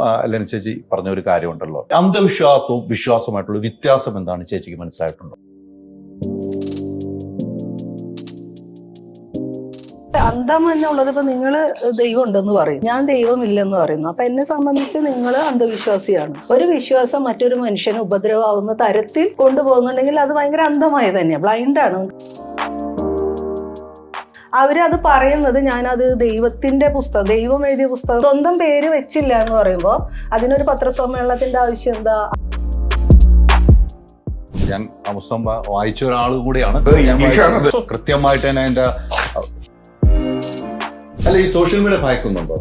അല്ലെങ്കിൽ ചേച്ചി പറഞ്ഞ ഒരു കാര്യമുണ്ടല്ലോ, അന്ധവിശ്വാസവും വിശ്വാസവുമായിട്ടുള്ള വ്യത്യാസം എന്താണ് ചേച്ചിക്ക് മനസ്സിലായിട്ടുണ്ടോ? അന്ധം എന്നുള്ളത് ഇപ്പൊ നിങ്ങള് ദൈവം ഉണ്ടെന്ന് പറയും, ഞാൻ ദൈവമില്ലെന്ന് പറയുന്നു. അപ്പൊ എന്നെ സംബന്ധിച്ച് നിങ്ങൾ അന്ധവിശ്വാസിയാണ്. ഒരു വിശ്വാസം മറ്റൊരു മനുഷ്യന് ഉപദ്രവമാവുന്ന തരത്തിൽ കൊണ്ടുപോകുന്നുണ്ടെങ്കിൽ അത് ഭയങ്കര അന്ധമായി തന്നെയാണ്, ബ്ലൈൻഡാണ്. അവരത് പറയുന്നത് ഞാനത് ദൈവത്തിന്റെ പുസ്തകം, ദൈവം എഴുതിയ പുസ്തകം, സ്വന്തം പേര് വെച്ചില്ല എന്ന് പറയുമ്പോൾ അതിനൊരു പത്രസമ്മേളനത്തിന്റെ ആവശ്യം എന്താ? ഞാൻ ആ പുസ്തകം വായിച്ച ഒരാൾ കൂടിയാണ്. കൃത്യമായിട്ട് തന്നെ അതിന്റെ അല്ല, ഈ സോഷ്യൽ മീഡിയ ഭയക്കുന്നുണ്ടോ?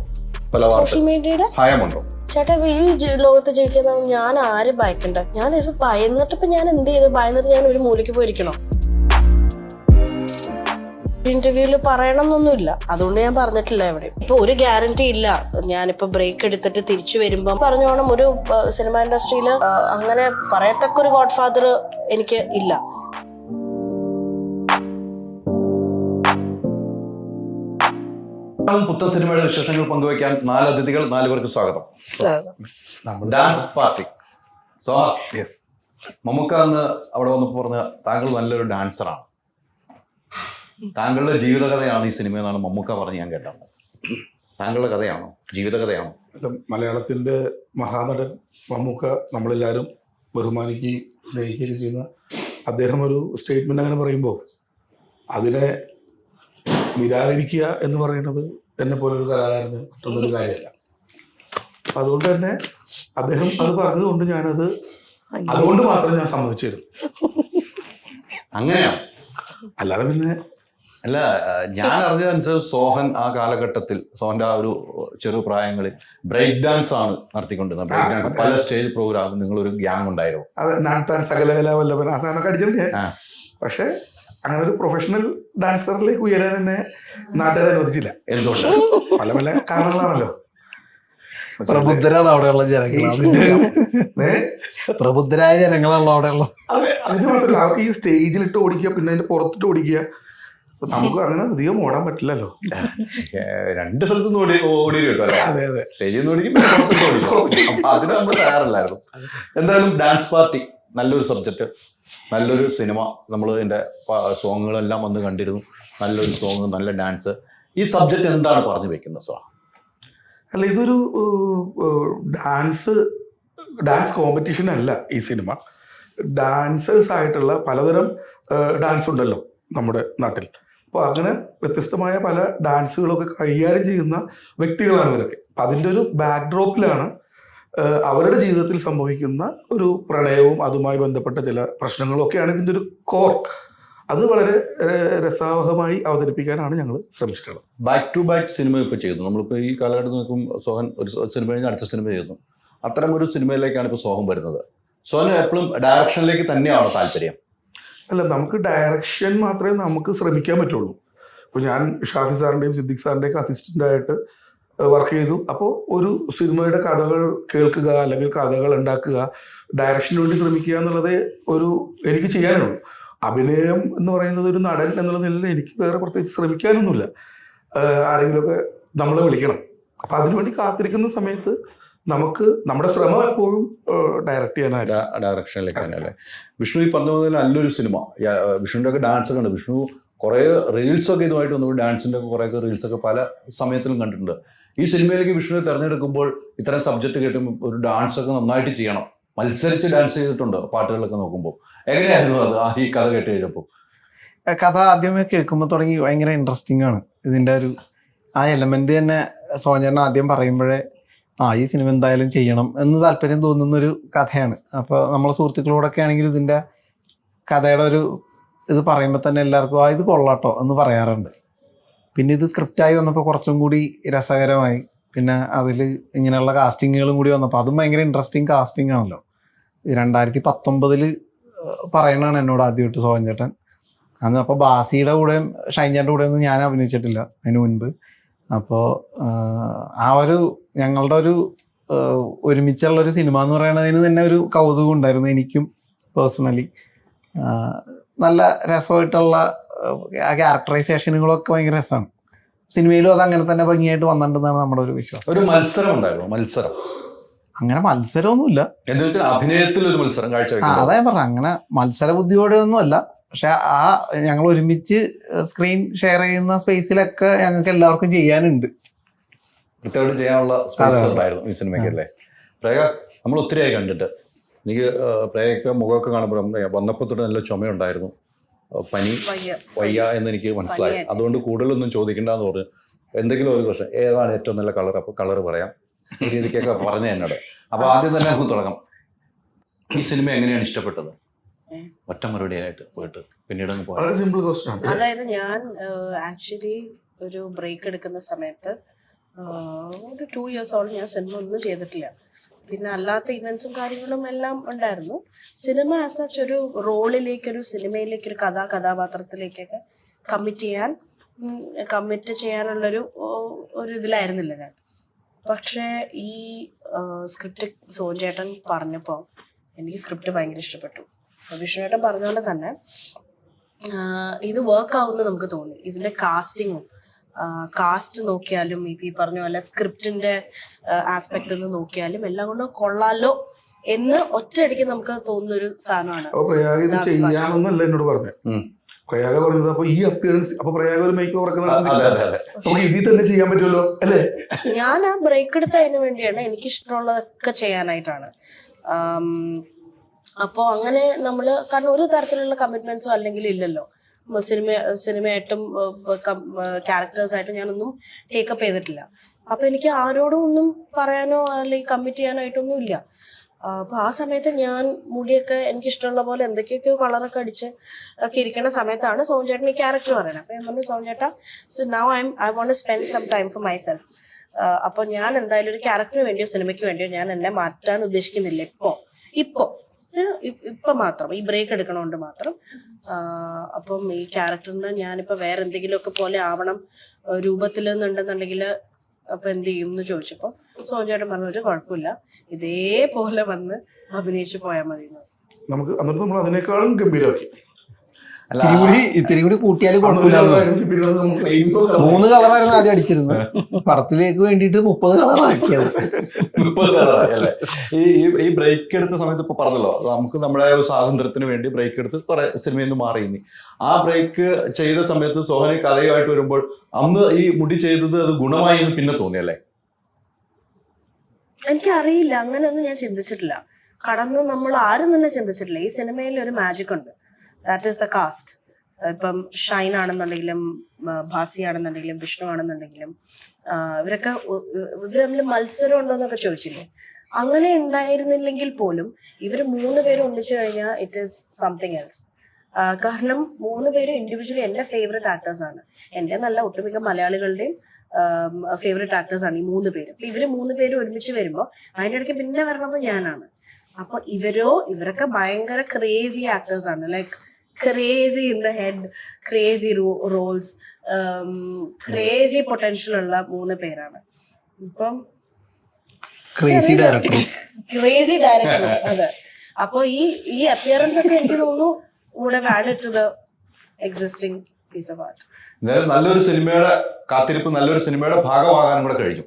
പല സോഷ്യൽ മീഡിയയുടെ ഭയമുണ്ടോ? ചേട്ടാ, ഈ ലോകത്ത് ജീവിക്കുന്ന ഞാൻ ആരും ഭയക്കണ്ട. ഞാൻ ഇത് ഭയന്നിട്ട് ഇപ്പൊ ഞാൻ എന്ത് ചെയ്തു? ഭയന്നിട്ട് ഞാൻ ഒരു മൂലയ്ക്ക് പോയിരിക്കണോ? ഇന്റർവ്യൂല് പറയണം എന്നൊന്നുമില്ല, അതുകൊണ്ട് ഞാൻ പറഞ്ഞിട്ടില്ല എവിടെ. ഇപ്പൊ ഒരു ഗ്യാരണ്ടി ഇല്ല. ഞാനിപ്പോ ബ്രേക്ക് എടുത്തിട്ട് തിരിച്ചു വരുമ്പോ പറഞ്ഞോണം, ഒരു സിനിമ ഇൻഡസ്ട്രിയിൽ അങ്ങനെ പറയത്തക്ക ഒരു ഗോഡ് ഫാദർ എനിക്ക് ഇല്ല. പുത്തൻ സിനിമയുടെ വിശേഷങ്ങൾ പങ്കുവയ്ക്കാൻ 4 അതിഥികൾ, 4 പേർക്ക് സ്വാഗതം. Dance party. So yes, Mammukka അന്ന് അവിടെ വന്നപ്പോൾ പറഞ്ഞ താങ്കൾ നല്ലൊരു ഡാൻസറാണ്, താങ്കളുടെ ജീവിതകഥയാണ് ഈ സിനിമ എന്നാണ് മമ്മൂക്ക പറഞ്ഞ് ഞാൻ കേട്ടത്. താങ്കളുടെ കഥയാണോ, ജീവിതകഥയാണോ? മലയാളത്തിന്റെ മഹാനടൻ മമ്മൂക്ക നമ്മളെല്ലാവരും ബഹുമാനിക്കുകയും സ്നേഹിക്കുകയും ചെയ്യുന്ന അദ്ദേഹം ഒരു സ്റ്റേറ്റ്മെന്റ് അങ്ങനെ പറയുമ്പോൾ അതിനെ നിരാകരിക്കുക എന്ന് പറയുന്നത് എന്നെ പോലെ ഒരു കലാകാരന് മറ്റൊന്നൊരു കാര്യമല്ല. അതുകൊണ്ട് തന്നെ അദ്ദേഹം അത് പറഞ്ഞതുകൊണ്ട് ഞാനത് അതുകൊണ്ട് മാത്രം ഞാൻ സമ്മതിച്ചു തരും. അങ്ങനെയാണ്, അല്ലാതെ പിന്നെ അല്ല. ഞാൻ അറിഞ്ഞതനുസരിച്ച് സോഹൻ ആ കാലഘട്ടത്തിൽ, സോഹന്റെ ആ ഒരു ചെറു പ്രായങ്ങളിൽ ബ്രേക്ക് ഡാൻസ് ആണ് നടത്തിക്കൊണ്ടിരുന്നത്. ബ്രേക്ക് ഡാൻസ് പല സ്റ്റേജ് പ്രോഗ്രാം നിങ്ങളൊരു ഗ്യാങ് ഉണ്ടായിരുന്നു. അത് ഞാൻ സകലകല വല്ലഭൻ ആ സാധനമൊക്കെ അടിച്ചില്ലേ. പക്ഷെ അങ്ങനെ ഒരു പ്രൊഫഷണൽ ഡാൻസറിലേക്ക് ഉയരാൻ എന്നെ നാട്ടുകാർ അനുവദിച്ചില്ല. എന്തുകൊണ്ട്? പല പല കാരണങ്ങളാണല്ലോ. പ്രബുദ്ധരാണ് അവിടെയുള്ള ജനങ്ങൾ, പ്രബുദ്ധരായ ജനങ്ങളാണല്ലോ അവിടെയുള്ള. അതെ, അതിന് മാത്രമല്ല, അവർക്ക് ഈ സ്റ്റേജിലിട്ട് ഓടിക്കുക, പിന്നെ അതിന്റെ പുറത്തിട്ട് ഓടിക്കുക. നമുക്ക് അങ്ങനെ അധികം ഓടാൻ പറ്റില്ലല്ലോ. 2 സ്ഥലത്തുനിന്ന് ഓടി കിട്ടും അല്ലേ? അതെ അതെ, സ്റ്റേജിൽ നിന്ന് ഓടിക്കും, അപ്പൊ അതിന് നമ്മൾ തയ്യാറല്ലായിരുന്നു. എന്തായാലും ഡാൻസ് പാർട്ടി നല്ലൊരു സബ്ജക്റ്റ്, നല്ലൊരു സിനിമ. നമ്മൾ ഇതിന്റെ സോങ്ങുകളെല്ലാം വന്ന് കണ്ടിരുന്നു. നല്ലൊരു സോങ്, നല്ല ഡാൻസ്. ഈ സബ്ജക്റ്റ് എന്താണ് പറഞ്ഞു വെക്കുന്നത് സോ? അല്ല, ഇതൊരു ഡാൻസ് കോമ്പറ്റീഷൻ അല്ല ഈ സിനിമ. ഡാൻസേഴ്സ് ആയിട്ടുള്ള പലതരം ഡാൻസ് ഉണ്ടല്ലോ നമ്മുടെ നാട്ടിൽ. അപ്പോൾ അങ്ങനെ വ്യത്യസ്തമായ പല ഡാൻസുകളൊക്കെ കൈകാര്യം ചെയ്യുന്ന വ്യക്തികളാണ് ഇവരൊക്കെ. അപ്പം അതിൻ്റെ ഒരു ബാക്ക്ഡ്രോപ്പിലാണ് അവരുടെ ജീവിതത്തിൽ സംഭവിക്കുന്ന ഒരു പ്രണയവും അതുമായി ബന്ധപ്പെട്ട ചില പ്രശ്നങ്ങളും ഒക്കെയാണ് ഇതിൻ്റെ ഒരു കോർ. അത് വളരെ രസാവഹമായി അവതരിപ്പിക്കാനാണ് ഞങ്ങൾ ശ്രമിച്ചിട്ടുള്ളത്. ബാക്ക് ടു ബാക്ക് സിനിമ ഇപ്പോൾ ചെയ്യുന്നു. നമ്മളിപ്പോൾ ഈ കാലഘട്ടത്തിൽ നോക്കും, സോഹൻ ഒരു സിനിമ കഴിഞ്ഞ് അടുത്ത സിനിമ ചെയ്യുന്നു. അത്തരം ഒരു സിനിമയിലേക്കാണ് ഇപ്പോൾ സോഹൻ വരുന്നത്. സോഹൻ എപ്പോഴും ഡയറക്ഷനിലേക്ക് തന്നെയാണോ താല്പര്യം? അല്ല, നമുക്ക് ഡയറക്ഷൻ മാത്രമേ നമുക്ക് ശ്രമിക്കാൻ പറ്റുള്ളൂ. ഇപ്പോൾ ഞാൻ ഷാഫി സാറിൻ്റെയും സിദ്ദിഖ് സാറിൻ്റെയൊക്കെ അസിസ്റ്റൻ്റായിട്ട് വർക്ക് ചെയ്തു. അപ്പോൾ ഒരു സിനിമയുടെ കഥകൾ കേൾക്കുക, അല്ലെങ്കിൽ കഥകൾ ഉണ്ടാക്കുക, ഡയറക്ഷന് വേണ്ടി ശ്രമിക്കുക എന്നുള്ളത് എനിക്ക് ചെയ്യാനുള്ളൂ. അഭിനയം എന്ന് പറയുന്നത് ഒരു നടൻ എന്നുള്ള നിലയിൽ എനിക്ക് വേറെ പ്രത്യേകിച്ച് ശ്രമിക്കാനൊന്നുമില്ല. ആരെങ്കിലുമൊക്കെ നമ്മളെ വിളിക്കണം. അപ്പം അതിനുവേണ്ടി കാത്തിരിക്കുന്ന സമയത്ത് നമുക്ക് നമ്മുടെ ശ്രമം എപ്പോഴും ഡയറക്റ്റ് ചെയ്യാനായിട്ട്, ഡയറക്ഷനിലേക്ക് തന്നെ അല്ലേ? വിഷ്ണു ഈ പറഞ്ഞ പോലെ നല്ലൊരു സിനിമ. വിഷ്ണുവിൻ്റെ ഒക്കെ ഡാൻസ് ഒക്കെ ഉണ്ട്. വിഷ്ണു കുറേ റീൽസൊക്കെ ഇതുമായിട്ട് വന്നു, ഡാൻസിൻ്റെ ഒക്കെ കുറേ റീൽസൊക്കെ പല സമയത്തിലും കണ്ടിട്ടുണ്ട്. ഈ സിനിമയിലേക്ക് വിഷ്ണുവിനെ തിരഞ്ഞെടുക്കുമ്പോൾ ഇത്തരം സബ്ജക്റ്റ് കേട്ടുമ്പോൾ ഒരു ഡാൻസ് ഒക്കെ നന്നായിട്ട് ചെയ്യണം. മത്സരിച്ച് ഡാൻസ് ചെയ്തിട്ടുണ്ട് പാട്ടുകളൊക്കെ നോക്കുമ്പോൾ. എങ്ങനെയായിരുന്നു അത് ഈ കഥ കേട്ട് കഴിഞ്ഞപ്പോൾ? കഥ ആദ്യമേ കേൾക്കുമ്പോൾ തുടങ്ങി ഭയങ്കര ഇൻട്രസ്റ്റിംഗ് ആണ്. ഇതിൻ്റെ ആ എലമെന്റ് തന്നെ സോജൻ ആദ്യം പറയുമ്പോഴേ ഈ സിനിമ എന്തായാലും ചെയ്യണം എന്ന് താല്പര്യം തോന്നുന്നൊരു കഥയാണ്. അപ്പോൾ നമ്മളെ സുഹൃത്തുക്കളോടൊക്കെ ആണെങ്കിൽ ഇതിൻ്റെ കഥയുടെ ഇത് പറയുമ്പോൾ തന്നെ എല്ലാവർക്കും ഇത് കൊള്ളാട്ടോ എന്ന് പറയാറുണ്ട്. പിന്നെ ഇത് സ്ക്രിപ്റ്റായി വന്നപ്പോൾ കുറച്ചും കൂടി രസകരമായി. പിന്നെ അതിൽ ഇങ്ങനെയുള്ള കാസ്റ്റിങ്ങുകളും കൂടി വന്നപ്പോൾ അതും ഭയങ്കര ഇൻട്രസ്റ്റിംഗ് കാസ്റ്റിംഗ് ആണല്ലോ. 2019 പറയണതാണ് എന്നോട് ആദ്യമായിട്ട് സോഹൻ ചേട്ടൻ. അന്ന് അപ്പോൾ ബാസിയുടെ കൂടെയും ഷൈൻചാൻ്റെ കൂടെ ഒന്നും ഞാൻ അഭിനയിച്ചിട്ടില്ല അതിന് മുൻപ്. അപ്പോൾ ഞങ്ങളുടെ ഒരുമിച്ചുള്ളൊരു സിനിമ എന്ന് പറയുന്നതിന് തന്നെ ഒരു കൗതുകം ഉണ്ടായിരുന്നു എനിക്കും പേഴ്സണലി. നല്ല രസമായിട്ടുള്ള ആ ക്യാരക്ടറൈസേഷനുകളൊക്കെ ഭയങ്കര രസമാണ്. സിനിമയിലും അത് അങ്ങനെ തന്നെ ഭംഗിയായിട്ട് വന്നിട്ടുണ്ടെന്നാണ് നമ്മുടെ ഒരു വിശ്വാസം. ഒരു മത്സരം ഉണ്ടായിരുന്നു. മത്സരം അങ്ങനെ മത്സരമൊന്നുമില്ല. എന്താ അഭിനയത്തിൽ ഒരു മത്സരം അതാ കാഴ്ചവെക്കുന്നത്? ഞാൻ പറഞ്ഞ അങ്ങനെ മത്സര ബുദ്ധിയോടെ ഒന്നും അല്ല. പക്ഷെ ആ ഞങ്ങൾ ഒരുമിച്ച് സ്ക്രീൻ ഷെയർ ചെയ്യുന്ന സ്പേസിലൊക്കെ ഞങ്ങൾക്ക് എല്ലാവർക്കും ചെയ്യാനുണ്ട്. കൃത്യമായിട്ട് ചെയ്യാനുള്ള സ്പേസ് ഉണ്ടായിരുന്നു ഈ സിനിമയ്ക്ക് അല്ലേ? പ്രേക നമ്മൾ ഒത്തിരിയായി കണ്ടിട്ട്. എനിക്ക് പ്രേയൊക്കെ മുഖമൊക്കെ കാണുമ്പോൾ വന്നപ്പോൾ തൊട്ട് നല്ല ചുമയുണ്ടായിരുന്നു, പനി വയ്യ എന്ന് എനിക്ക് മനസ്സിലായി. അതുകൊണ്ട് കൂടുതലൊന്നും ചോദിക്കണ്ടെന്ന് പറഞ്ഞു. എന്തെങ്കിലും ഒരു ക്വസ്റ്റൻ, ഏതാണ് ഏറ്റവും നല്ല കളർ? അപ്പോൾ കളർ പറയാം, ഈ രീതിക്കൊക്കെ പറഞ്ഞു എന്നോട്. അപ്പോൾ ആദ്യം തന്നെ നമുക്ക് തുടങ്ങാം. ഈ സിനിമ എങ്ങനെയാണ് ഇഷ്ടപ്പെട്ടത്? ഒറ്റ മറുപടിയായിട്ട് പോയിട്ട് പിന്നീട് അങ്ങ് പോകാം. വളരെ സിമ്പിൾ ക്വസ്റ്റൻ ആണ്. അതായത് ഞാൻ ആക്ച്വലി ഒരു ബ്രേക്ക് എടുക്കുന്ന സമയത്ത് ഒരു 2 ഇയേഴ്സോളം ഞാൻ സിനിമ ഒന്നും ചെയ്തിട്ടില്ല. പിന്നെ അല്ലാത്ത ഇവൻസും കാര്യങ്ങളും എല്ലാം ഉണ്ടായിരുന്നു. സിനിമ ആസ് സച്ച് ഒരു റോളിലേക്ക്, ഒരു സിനിമയിലേക്ക്, ഒരു കഥാപാത്രത്തിലേക്കൊക്കെ കമ്മിറ്റ് ചെയ്യാനുള്ളൊരു ഇതിലായിരുന്നില്ല ഞാൻ. പക്ഷേ ഈ സ്ക്രിപ്റ്റ് സോഞ്ചേട്ടൻ പറഞ്ഞപ്പോൾ എനിക്ക് സ്ക്രിപ്റ്റ് ഭയങ്കര ഇഷ്ടപ്പെട്ടു. വിഷ്ണുവേട്ടൻ പറഞ്ഞ പോലെ തന്നെ ഇത് വർക്ക് ആവുമെന്ന് നമുക്ക് തോന്നി. ഇതിന്റെ കാസ്റ്റ് നോക്കിയാലും ഈ പറഞ്ഞ പോലെ സ്ക്രിപ്റ്റിന്റെ ആസ്പെക്ട് നോക്കിയാലും എല്ലാം കൊണ്ട് കൊള്ളാലോ എന്ന് ഒറ്റയടിക്ക് നമുക്ക് തോന്നുന്നൊരു സാധനമാണ്. അപ്പൊ പ്രയാഗ ഇത് ചെയ്യാമെന്നല്ല എന്നോട് പറഞ്ഞത്. പ്രയാഗ പറഞ്ഞത് അപ്പൊ ഈ അപ്പിയറൻസ്, അപ്പൊ പ്രയാഗ ഒരു മേക്ക് ഓവർ ഇതിൽ തന്നെ ചെയ്യാൻ പറ്റുമല്ലോ അല്ലേ? ഞാൻ ആ ബ്രേക്ക് എടുത്ത അതിന് വേണ്ടിയാണ്, എനിക്ക് ഇഷ്ടമുള്ളതൊക്കെ ചെയ്യാനായിട്ടാണ്. അപ്പോൾ അങ്ങനെ നമ്മൾ, കാരണം ഒരു തരത്തിലുള്ള കമ്മിറ്റ്മെന്റ്സോ അല്ലെങ്കിൽ ഇല്ലല്ലോ. സിനിമയായിട്ടും ക്യാരക്ടേഴ്സായിട്ടും ഞാനൊന്നും ടേക്കപ്പ് ചെയ്തിട്ടില്ല. അപ്പൊ എനിക്ക് ആരോടും ഒന്നും പറയാനോ അല്ലെങ്കിൽ കമ്മിറ്റ് ചെയ്യാനായിട്ടൊന്നും ഇല്ല. അപ്പൊ ആ സമയത്ത് ഞാൻ മുടിയൊക്കെ എനിക്കിഷ്ടമുള്ള പോലെ എന്തൊക്കെയൊക്കെയോ കളറൊക്കെ അടിച്ച് ഒക്കെ ഇരിക്കുന്ന സമയത്താണ് സോഞ്ചേട്ടൻ ഈ ക്യാരക്ടർ പറയുന്നത്. അപ്പൊ ഞാൻ പറഞ്ഞു, സോഞ്ചേട്ടാ, so now I want to spend some time for myself. അപ്പൊ ഞാൻ എന്തായാലും ഒരു ക്യാരക്ടറിന് വേണ്ടിയോ സിനിമയ്ക്ക് വേണ്ടിയോ ഞാൻ എന്നെ മാറ്റാൻ ഉദ്ദേശിക്കുന്നില്ല ഇപ്പൊ മാത്രം, ഈ ബ്രേക്ക് എടുക്കണോണ്ട് മാത്രം. അപ്പം ഈ ക്യാരക്ടറിന് ഞാനിപ്പോ വേറെ എന്തെങ്കിലുമൊക്കെ പോലെ ആവണം രൂപത്തിൽ എന്നുണ്ടെന്നുണ്ടെങ്കിൽ അപ്പൊ എന്ത് ചെയ്യും എന്ന് ചോദിച്ചപ്പോ സോഞ്ചേട്ടൻ പറഞ്ഞു, ഒരു കുഴപ്പമില്ല, ഇതേപോലെ വന്ന് അഭിനയിച്ചു പോയാൽ മതി. നമുക്ക് എന്നിട്ട് നമ്മൾ അതിനേക്കാളും ഗംഭീരമാക്കി. ഇത്തിരി കൂടി കൂട്ടിയാലും കുഴപ്പമില്ല. 3 കളറായിരുന്നു ആദ്യം അടിച്ചിരുന്നത്. പടത്തിലേക്ക് വേണ്ടിയിട്ട് 30 കളറാക്കിയത്. ഈ ബ്രേക്ക് എടുത്ത സമയത്ത് ഇപ്പൊ പറഞ്ഞല്ലോ, നമുക്ക് നമ്മുടെ ഒരു സ്വാതന്ത്ര്യത്തിന് വേണ്ടി ബ്രേക്ക് എടുത്ത് കുറെ സിനിമയിൽ നിന്ന് മാറിയിനി. ആ ബ്രേക്ക് ചെയ്ത സമയത്ത് സോഹനി കഥയുമായിട്ട് വരുമ്പോൾ അന്ന് ഈ മുടി ചെയ്തത് അത് ഗുണമായി എന്ന് പിന്നെ തോന്നിയല്ലേ? എനിക്കറിയില്ല, അങ്ങനെയൊന്നും ഞാൻ ചിന്തിച്ചിട്ടില്ല. കടന്ന് നമ്മൾ ആരും തന്നെ ചിന്തിച്ചിട്ടില്ല. ഈ സിനിമയിൽ ഒരു മാജിക് ഉണ്ട്, ദാറ്റ് ഈസ് ദ കാസ്റ്റ്. ഇപ്പം ഷൈൻ ആണെന്നുണ്ടെങ്കിലും ഭാസി ആണെന്നുണ്ടെങ്കിലും വിഷ്ണു ആണെന്നുണ്ടെങ്കിലും ഇവരൊക്കെ ഇവർ തമ്മിൽ മത്സരം ഉണ്ടോ എന്നൊക്കെ ചോദിച്ചില്ലേ? അങ്ങനെ ഉണ്ടായിരുന്നില്ലെങ്കിൽ പോലും ഇവർ 3 പേരും ഒന്നിച്ചു കഴിഞ്ഞാൽ ഇറ്റ് ഈസ് സംതിങ് എൽസ്. കാരണം 3 പേരും ഇൻഡിവിജ്വലി എൻ്റെ ഫേവറേറ്റ് ആക്ടേഴ്സാണ്. എൻ്റെ നല്ല ഒട്ടുമിക്ക മലയാളികളുടെയും ഫേവറേറ്റ് ആക്ടേഴ്സാണ് ഈ 3 പേരും. അപ്പൊ ഇവര് 3 പേരും ഒരുമിച്ച് വരുമ്പോൾ അതിൻ്റെ ഇടയ്ക്ക് പിന്നെ വരണത് ഞാനാണ്. അപ്പൊ ഇവരൊക്കെ ഭയങ്കര ക്രേസി ആക്ടേഴ്സാണ്, like crazy in the head, crazy roles, crazy potential ഉള്ള 3 പേരാണ്. ഇപ്പം ക്രേസി ഡയറക്ടർ. അതെ. അപ്പൊ ഈ അപ്പിയറൻസ് ഒക്കെ എനിക്ക് തോന്നുന്നു would have added to the existing piece of art. നല്ലൊരു സിനിമയുടെ കാത്തിരിപ്പ്, നല്ലൊരു സിനിമയുടെ ഭാഗമാകാനും കൂടെ കഴിഞ്ഞു.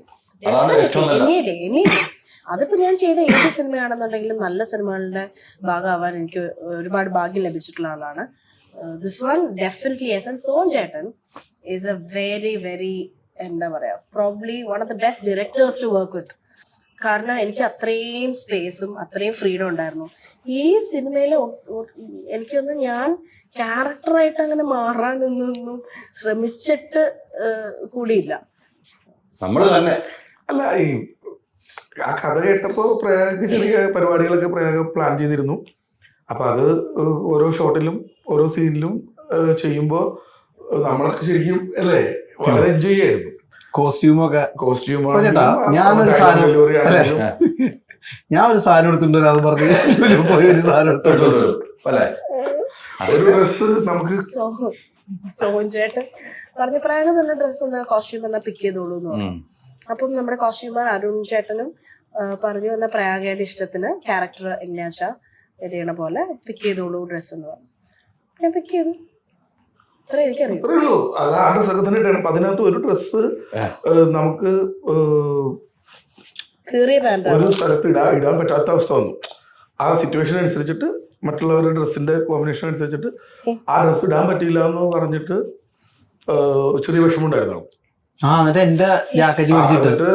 അതിപ്പോ ഞാൻ ചെയ്ത ഏത് സിനിമയാണെന്നുണ്ടെങ്കിലും നല്ല സിനിമകളുടെ ഭാഗമാവാൻ എനിക്ക് ഒരുപാട് ഭാഗ്യം ലഭിച്ചിട്ടുള്ള ആളാണ്. This one definitely yes. And സോഞ്ചേട്ടൻ ഈസ് എ വെരി വെരി എന്താ പറയാ, probably one of the best directors to work with. കാരണം എനിക്ക് അത്രയും സ്പേസും അത്രയും ഫ്രീഡം ഉണ്ടായിരുന്നു ഈ സിനിമയിൽ. എനിക്കൊന്നും ഞാൻ ക്യാരക്ടറായിട്ട് അങ്ങനെ മാറാനൊന്നും ശ്രമിച്ചിട്ട് കൂടിയില്ല. നമ്മൾ തന്നെ അല്ല, ഈ ആ കഥ കേട്ടപ്പോ പ്രയാഗ ചെറിയ പരിപാടികളൊക്കെ പ്രയാഗ പ്ലാൻ ചെയ്തിരുന്നു. അപ്പൊ അത് ഓരോ ഷോട്ടിലും ഓരോ സീനിലും ചെയ്യുമ്പോ നമ്മളൊക്കെ ശരിക്കും അല്ലേ വളരെ എൻജോയ് ചെയ്യായിരുന്നു. കോസ്റ്റ്യൂമൊക്കെ ഞാൻ ഒരു സാധനം എടുത്തിട്ടുണ്ട്, അത് പറഞ്ഞ് പോയി ഒരു സാധനം എടുത്തോണ്ട് അല്ലേ? ഒരു ഡ്രസ് നമുക്ക് സോഞ്ചേട്ടൻ പറഞ്ഞ പ്രയാഗം നല്ല ഡ്രസ്സ് ഒന്ന് കോസ്റ്റ്യൂം എന്നാ പിക്ക് ചെയ്തോളൂ എന്ന് പറഞ്ഞു. അപ്പം നമ്മുടെ കോസ്റ്റ്യൂമർ അരുൺ ചേട്ടനും പറഞ്ഞു, എന്നാ പ്രയാഗയുടെ ഇഷ്ടത്തിന് ക്യാരക്ടർ എങ്ങനെയാച്ചാ ഇത് ചെയ്യണ പോലെ പിക്ക് ചെയ്തോളൂ ഡ്രസ്സ് എന്ന് പറഞ്ഞു. ഞാൻ പിക്ക് ചെയ്തു. അത്രേ എനിക്കറിയാം. അത്രേ ഉള്ളൂ. അത് ആ ഡ്രസ്സൊക്കെ തന്നെ ഇട്ടാണ്. അപ്പൊ അതിനകത്ത് ഒരു ഡ്രസ്സ് നമുക്ക് കീറിയ പാൻറ് ഒരു സ്ഥലത്ത് ഇടാൻ പറ്റാത്ത അവസ്ഥ വന്നു. ആ സിറ്റുവേഷൻ അനുസരിച്ചിട്ട് മറ്റുള്ളവരുടെ ഡ്രസ്സിന്റെ കോമ്പിനേഷൻ അനുസരിച്ചിട്ട് ആ ഡ്രസ്സ് ഇടാൻ പറ്റിയില്ല എന്ന് പറഞ്ഞിട്ട് ചെറിയ വിഷമമുണ്ടായിരുന്നു. എന്നിട്ട് എന്റെ ജാക്കറ്റ് പിടിച്ചിട്ട്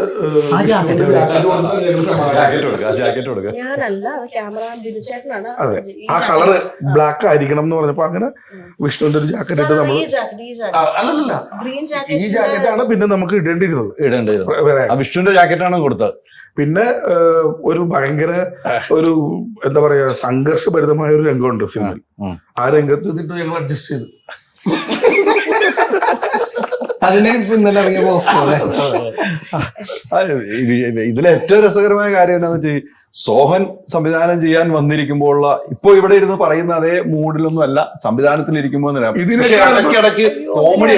ആ ജാക്കറ്റ് ജാക്കറ്റ് കൊടുക്കുക. ഞാനല്ല, അത് ക്യാമറ ബിനുചേട്ടനാണ്. അതെ, ആ കളറ് ബ്ലാക്ക് ആയിരിക്കണം എന്ന് പറഞ്ഞപ്പോ അങ്ങനെ വിഷ്ണുവിന്റെ ഒരു ജാക്കറ്റ് ഇട്ട് നമ്മൾ അല്ലല്ല ഗ്രീൻ ഈ ജാക്കറ്റാണ് പിന്നെ നമുക്ക് ഇടേണ്ടിയിരുന്നത്. ആ വിഷ്ണുവിന്റെ ജാക്കറ്റാണ് കൊടുത്തത്. പിന്നെ ഒരു ഭയങ്കര ഒരു എന്താ പറയാ സംഘർഷഭരിതമായ ഒരു രംഗമുണ്ട് സിനിമയിൽ. ആ രംഗത്ത് നിന്നിട്ട് ഞങ്ങൾ അഡ്ജസ്റ്റ് ചെയ്തു. അതിനാണ് ഇപ്പൊ ഇന്നലെ ഇറങ്ങിയ പോസ്റ്റർ. ഇതിലെ ഏറ്റവും രസകരമായ കാര്യം എന്താണെന്ന് വെച്ചാൽ സോഹൻ സംവിധാനം ചെയ്യാൻ വന്നിരിക്കുമ്പോഴുള്ള ഇപ്പൊ ഇവിടെ ഇരുന്ന് പറയുന്ന അതേ മൂഡിലൊന്നും അല്ല സംവിധാനത്തിൽ ഇരിക്കുമ്പോ ഇടയ്ക്കിടയ്ക്ക് കോമഡി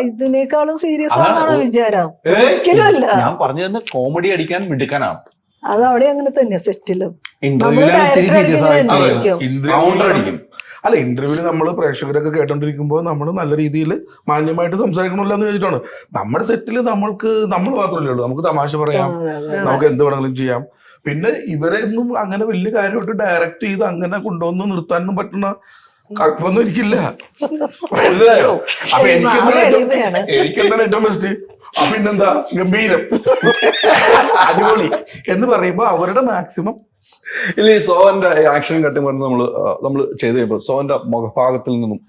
ഇതിനേക്കാളും സീരിയസ് ആണോ വിചാരം? ഒരിക്കലും അല്ല. ഞാൻ പറഞ്ഞു തന്നെ കോമഡി അടിക്കാൻ മിടുക്കാനാണ്. അത് അവിടെ അങ്ങനെ തന്നെ സെറ്റിലും അല്ല, ഇന്റർവ്യൂവിൽ നമ്മൾ പ്രേക്ഷകരൊക്കെ കേട്ടോണ്ടിരിക്കുമ്പോൾ നമ്മൾ നല്ല രീതിയിൽ മാന്യമായിട്ട് സംസാരിക്കണമല്ലോ എന്ന് ചോദിച്ചിട്ടാണ്. നമ്മുടെ സെറ്റിൽ നമ്മൾ മാത്രമല്ലേ ഉള്ളൂ, നമുക്ക് തമാശ പറയാം, നമുക്ക് എന്ത് വേണമെങ്കിലും ചെയ്യാം. പിന്നെ ഇവരെയൊന്നും അങ്ങനെ വലിയ കാര്യമായിട്ട് ഡയറക്റ്റ് ചെയ്ത് അങ്ങനെ കൊണ്ടുവന്ന് നിർത്താനൊന്നും പറ്റുന്ന കുഴപ്പമൊന്നും എനിക്കില്ല. അപ്പൊ എനിക്കെന്താണ് ഏറ്റവും ബെസ്റ്റ്? പിന്നെന്താ ഗംഭീരം അടിപൊളി എന്ന് പറയുമ്പോ അവരുടെ മാക്സിമം ഇല്ല. ഈ സോഹന്റെ ആക്ഷൻ കട്ടിങ് പറഞ്ഞ് നമ്മള് ചെയ്ത് കഴിയുമ്പോൾ സോഹന്റെ മുഖഭാഗത്തിൽ നിന്നും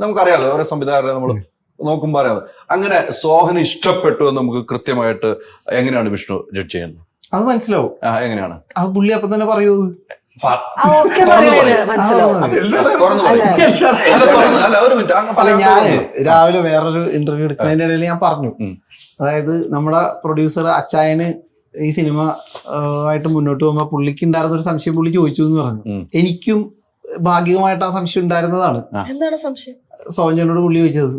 നമുക്കറിയാലോ, ഓരോ സംവിധായകരെ നമ്മൾ നോക്കുമ്പോൾ അറിയാതെ അങ്ങനെ സോഹന് ഇഷ്ടപ്പെട്ടു എന്ന് നമുക്ക് കൃത്യമായിട്ട് എങ്ങനെയാണ് വിഷ്ണു ജഡ്ജ് ചെയ്യുന്നത്? അത് മനസ്സിലാവും. എങ്ങനെയാണ് ആ പുള്ളി അപ്പൊ തന്നെ പറയൂ. അല്ല, ഞാന് രാവിലെ വേറൊരു ഇന്റർവ്യൂ എടുക്കുന്നതിന്റെ ഇടയിൽ ഞാൻ പറഞ്ഞു, അതായത് നമ്മുടെ പ്രൊഡ്യൂസർ അച്ചായന് ഈ സിനിമ ആയിട്ട് മുന്നോട്ട് പോകുമ്പോ പുള്ളിക്ക് ഉണ്ടായിരുന്ന ഒരു സംശയം പുള്ളി ചോദിച്ചു എന്ന് പറഞ്ഞു. എനിക്കും ഭാഗികമായിട്ട് ആ സംശയം ഉണ്ടായിരുന്നതാണ്. എന്താണ് സംശയം? സോഹൻചേട്ടനോട് പുള്ളി ചോദിച്ചത്,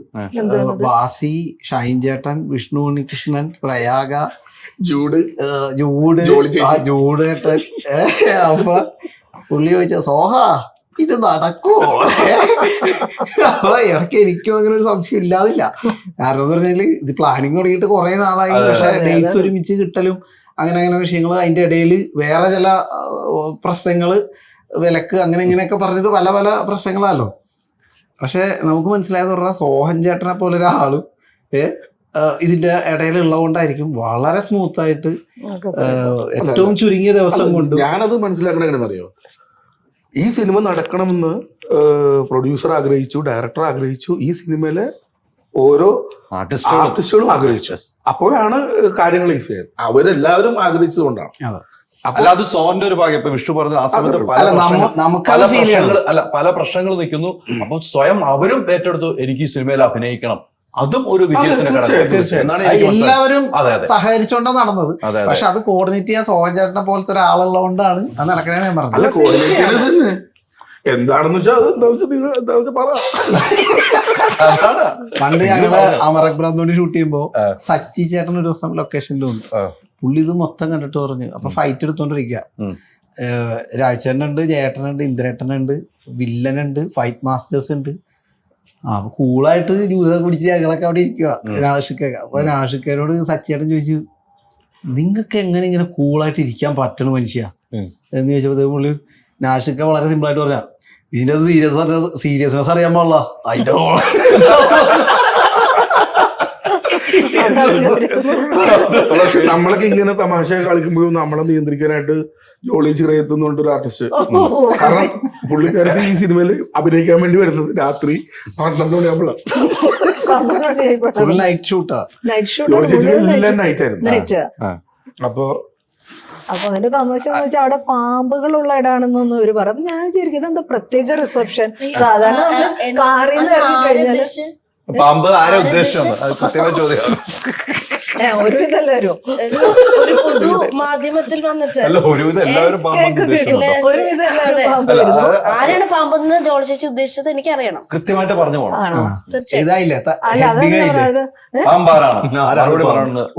വാസി, ഷൈൻ ചേട്ടൻ, വിഷ്ണു ഉണ്ണികൃഷ്ണൻ, പ്രയാഗ, ജൂഡ് ഏട്ടൻ. അപ്പൊ പുള്ളി ചോദിച്ച സോഹ ഇത് നടക്കുവോ? അപ്പൊ ഇടയ്ക്ക് എനിക്കും അങ്ങനെ ഒരു സംശയം ഇല്ലാതില്ല. കാരണം എന്ന് പറഞ്ഞാല് ഇത് പ്ലാനിങ് തുടങ്ങിയിട്ട് കുറെ നാളായി. പക്ഷെ ഡേറ്റ്സ് ഒരുമിച്ച് കിട്ടലും അങ്ങനെ വിഷയങ്ങൾ, അതിന്റെ ഇടയിൽ വേറെ ചില പ്രശ്നങ്ങള്, വിലക്ക്, അങ്ങനെ ഇങ്ങനെയൊക്കെ പറഞ്ഞിട്ട് പല പല പ്രശ്നങ്ങളാണല്ലോ. പക്ഷെ നമുക്ക് മനസ്സിലായെന്ന് പറഞ്ഞാൽ സോഹൻ ചേട്ടനെ പോലെ ഒരാളും ഇതിന്റെ ഇടയിലുള്ളത് കൊണ്ടായിരിക്കും വളരെ സ്മൂത്ത് ആയിട്ട് ഏറ്റവും ചുരുങ്ങിയ ദിവസം കൊണ്ട്. ഞാനത് മനസ്സിലാക്കണ എങ്ങനെയെന്നറിയോ, ഈ സിനിമ നടക്കണമെന്ന് പ്രൊഡ്യൂസർ ആഗ്രഹിച്ചു, ഡയറക്ടർ ആഗ്രഹിച്ചു, ഈ സിനിമയിലെ ഓരോ ആർട്ടിസ്റ്റുകളും ആഗ്രഹിച്ചു. അപ്പോഴാണ് കാര്യങ്ങൾ ഈസി ആയത്. അവരെല്ലാവരും ആഗ്രഹിച്ചത് കൊണ്ടാണ്. അല്ല, അത് സോന്റെ ഒരു ഭാഗ്യം. ഇപ്പൊ വിഷ്ണു പറഞ്ഞ ആ സമയത്ത് പല പ്രശ്നങ്ങൾ നിൽക്കുന്നു. അപ്പൊ സ്വയം അവരും ഏറ്റെടുത്തു എനിക്ക് ഈ സിനിമയിൽ അഭിനയിക്കണം. അതും ഒരു വിജയത്തിന് എല്ലാവരും സഹകരിച്ചോണ്ടാണ് നടന്നത്. പക്ഷെ അത് കോർഡിനേറ്റ് ചെയ്യാൻ സോഹൻ ചേട്ടനെ പോലത്തെ ഒരാളുള്ളതുകൊണ്ടാണ് അത് നടക്കണേ ഞാൻ പറഞ്ഞത്. എന്താണെന്ന് വെച്ചാൽ പണ്ട് ഞങ്ങള് അമരബ്രാന്തോണി ഷൂട്ട് ചെയ്യുമ്പോ സച്ചി ചേട്ടൻ ഒരു ദിവസം ലൊക്കേഷനിൽ വന്നു. പുള്ളി ഇത് മൊത്തം കണ്ടിട്ട് പറഞ്ഞു. അപ്പൊ ഫൈറ്റ് എടുത്തോണ്ടിരിക്കുക. രാജചേട്ടനുണ്ട്, ജയേട്ടനുണ്ട്, ഇന്ദ്രേട്ടനുണ്ട്, വില്ലനുണ്ട്, ഫൈറ്റ് മാസ്റ്റേഴ്സ് ഉണ്ട്. അപ്പൊ കൂളായിട്ട് ജ്യൂസൊക്കെ പിടിച്ച് ഞങ്ങളൊക്കെ അവിടെ ഇരിക്കുക, നാഷിക്കൊക്കെ. അപ്പൊ നാഷിക്കരോട് സച്ചിയേട്ടൻ ചോദിച്ചു, നിങ്ങൾക്ക് എങ്ങനെ ഇങ്ങനെ കൂളായിട്ട് ഇരിക്കാൻ പറ്റണ മനുഷ്യ എന്ന് ചോദിച്ചപ്പോ പുള്ളി നാഷിക്ക വളരെ സിമ്പിൾ ആയിട്ട് പറഞ്ഞ, ഇതിന്റെ സീരിയസ്നെസ് അറിയാൻ പാടില്ല, അതിന്റെ നമ്മളൊക്കെ ഇങ്ങനെ തമാശ കളിക്കുമ്പോഴും നമ്മളെ നിയന്ത്രിക്കാനായിട്ട് ജോളി ചിറയത്തുന്നുണ്ട് ഒരു ആർട്ടിസ്റ്റ്. കാരണം പുള്ളിക്കാരത്ത് ഈ സിനിമയിൽ അഭിനയിക്കാൻ വേണ്ടി വരുന്നത് രാത്രി 12 മണിയാകുമ്പോഴാണ്. നൈറ്റ് ഷൂട്ടാ. ജോളി ചേച്ചി എല്ലാം നൈറ്റ് ആയിരുന്നു. അപ്പൊ അതിന്റെ തമാശ എന്ന് വെച്ചാൽ അവിടെ പാമ്പുകളുള്ള ഇടാണെന്നൊന്നും അവര് പറഞ്ഞു. ഞാൻ വിചാരിക്കുന്നത് എന്താ പ്രത്യേക റിസപ്ഷൻ? സാധാരണ കാറിൽ നിന്ന് ഇറങ്ങി കഴിഞ്ഞാൽ പാമ്പ് ആരെ ഉദ്ദേശിച്ചത് ചോദ്യം. ഒരുവിധം എല്ലാവരും ഒരു പൊതു മാധ്യമത്തിൽ വന്നിട്ട് ഒരുവിധം എല്ലാവരും ആരാണ് പാമ്പെന്ന് ജോളി ചേച്ചി ഉദ്ദേശിച്ചത് എനിക്ക് അറിയണം. കൃത്യമായിട്ട് പറഞ്ഞു പോകണം.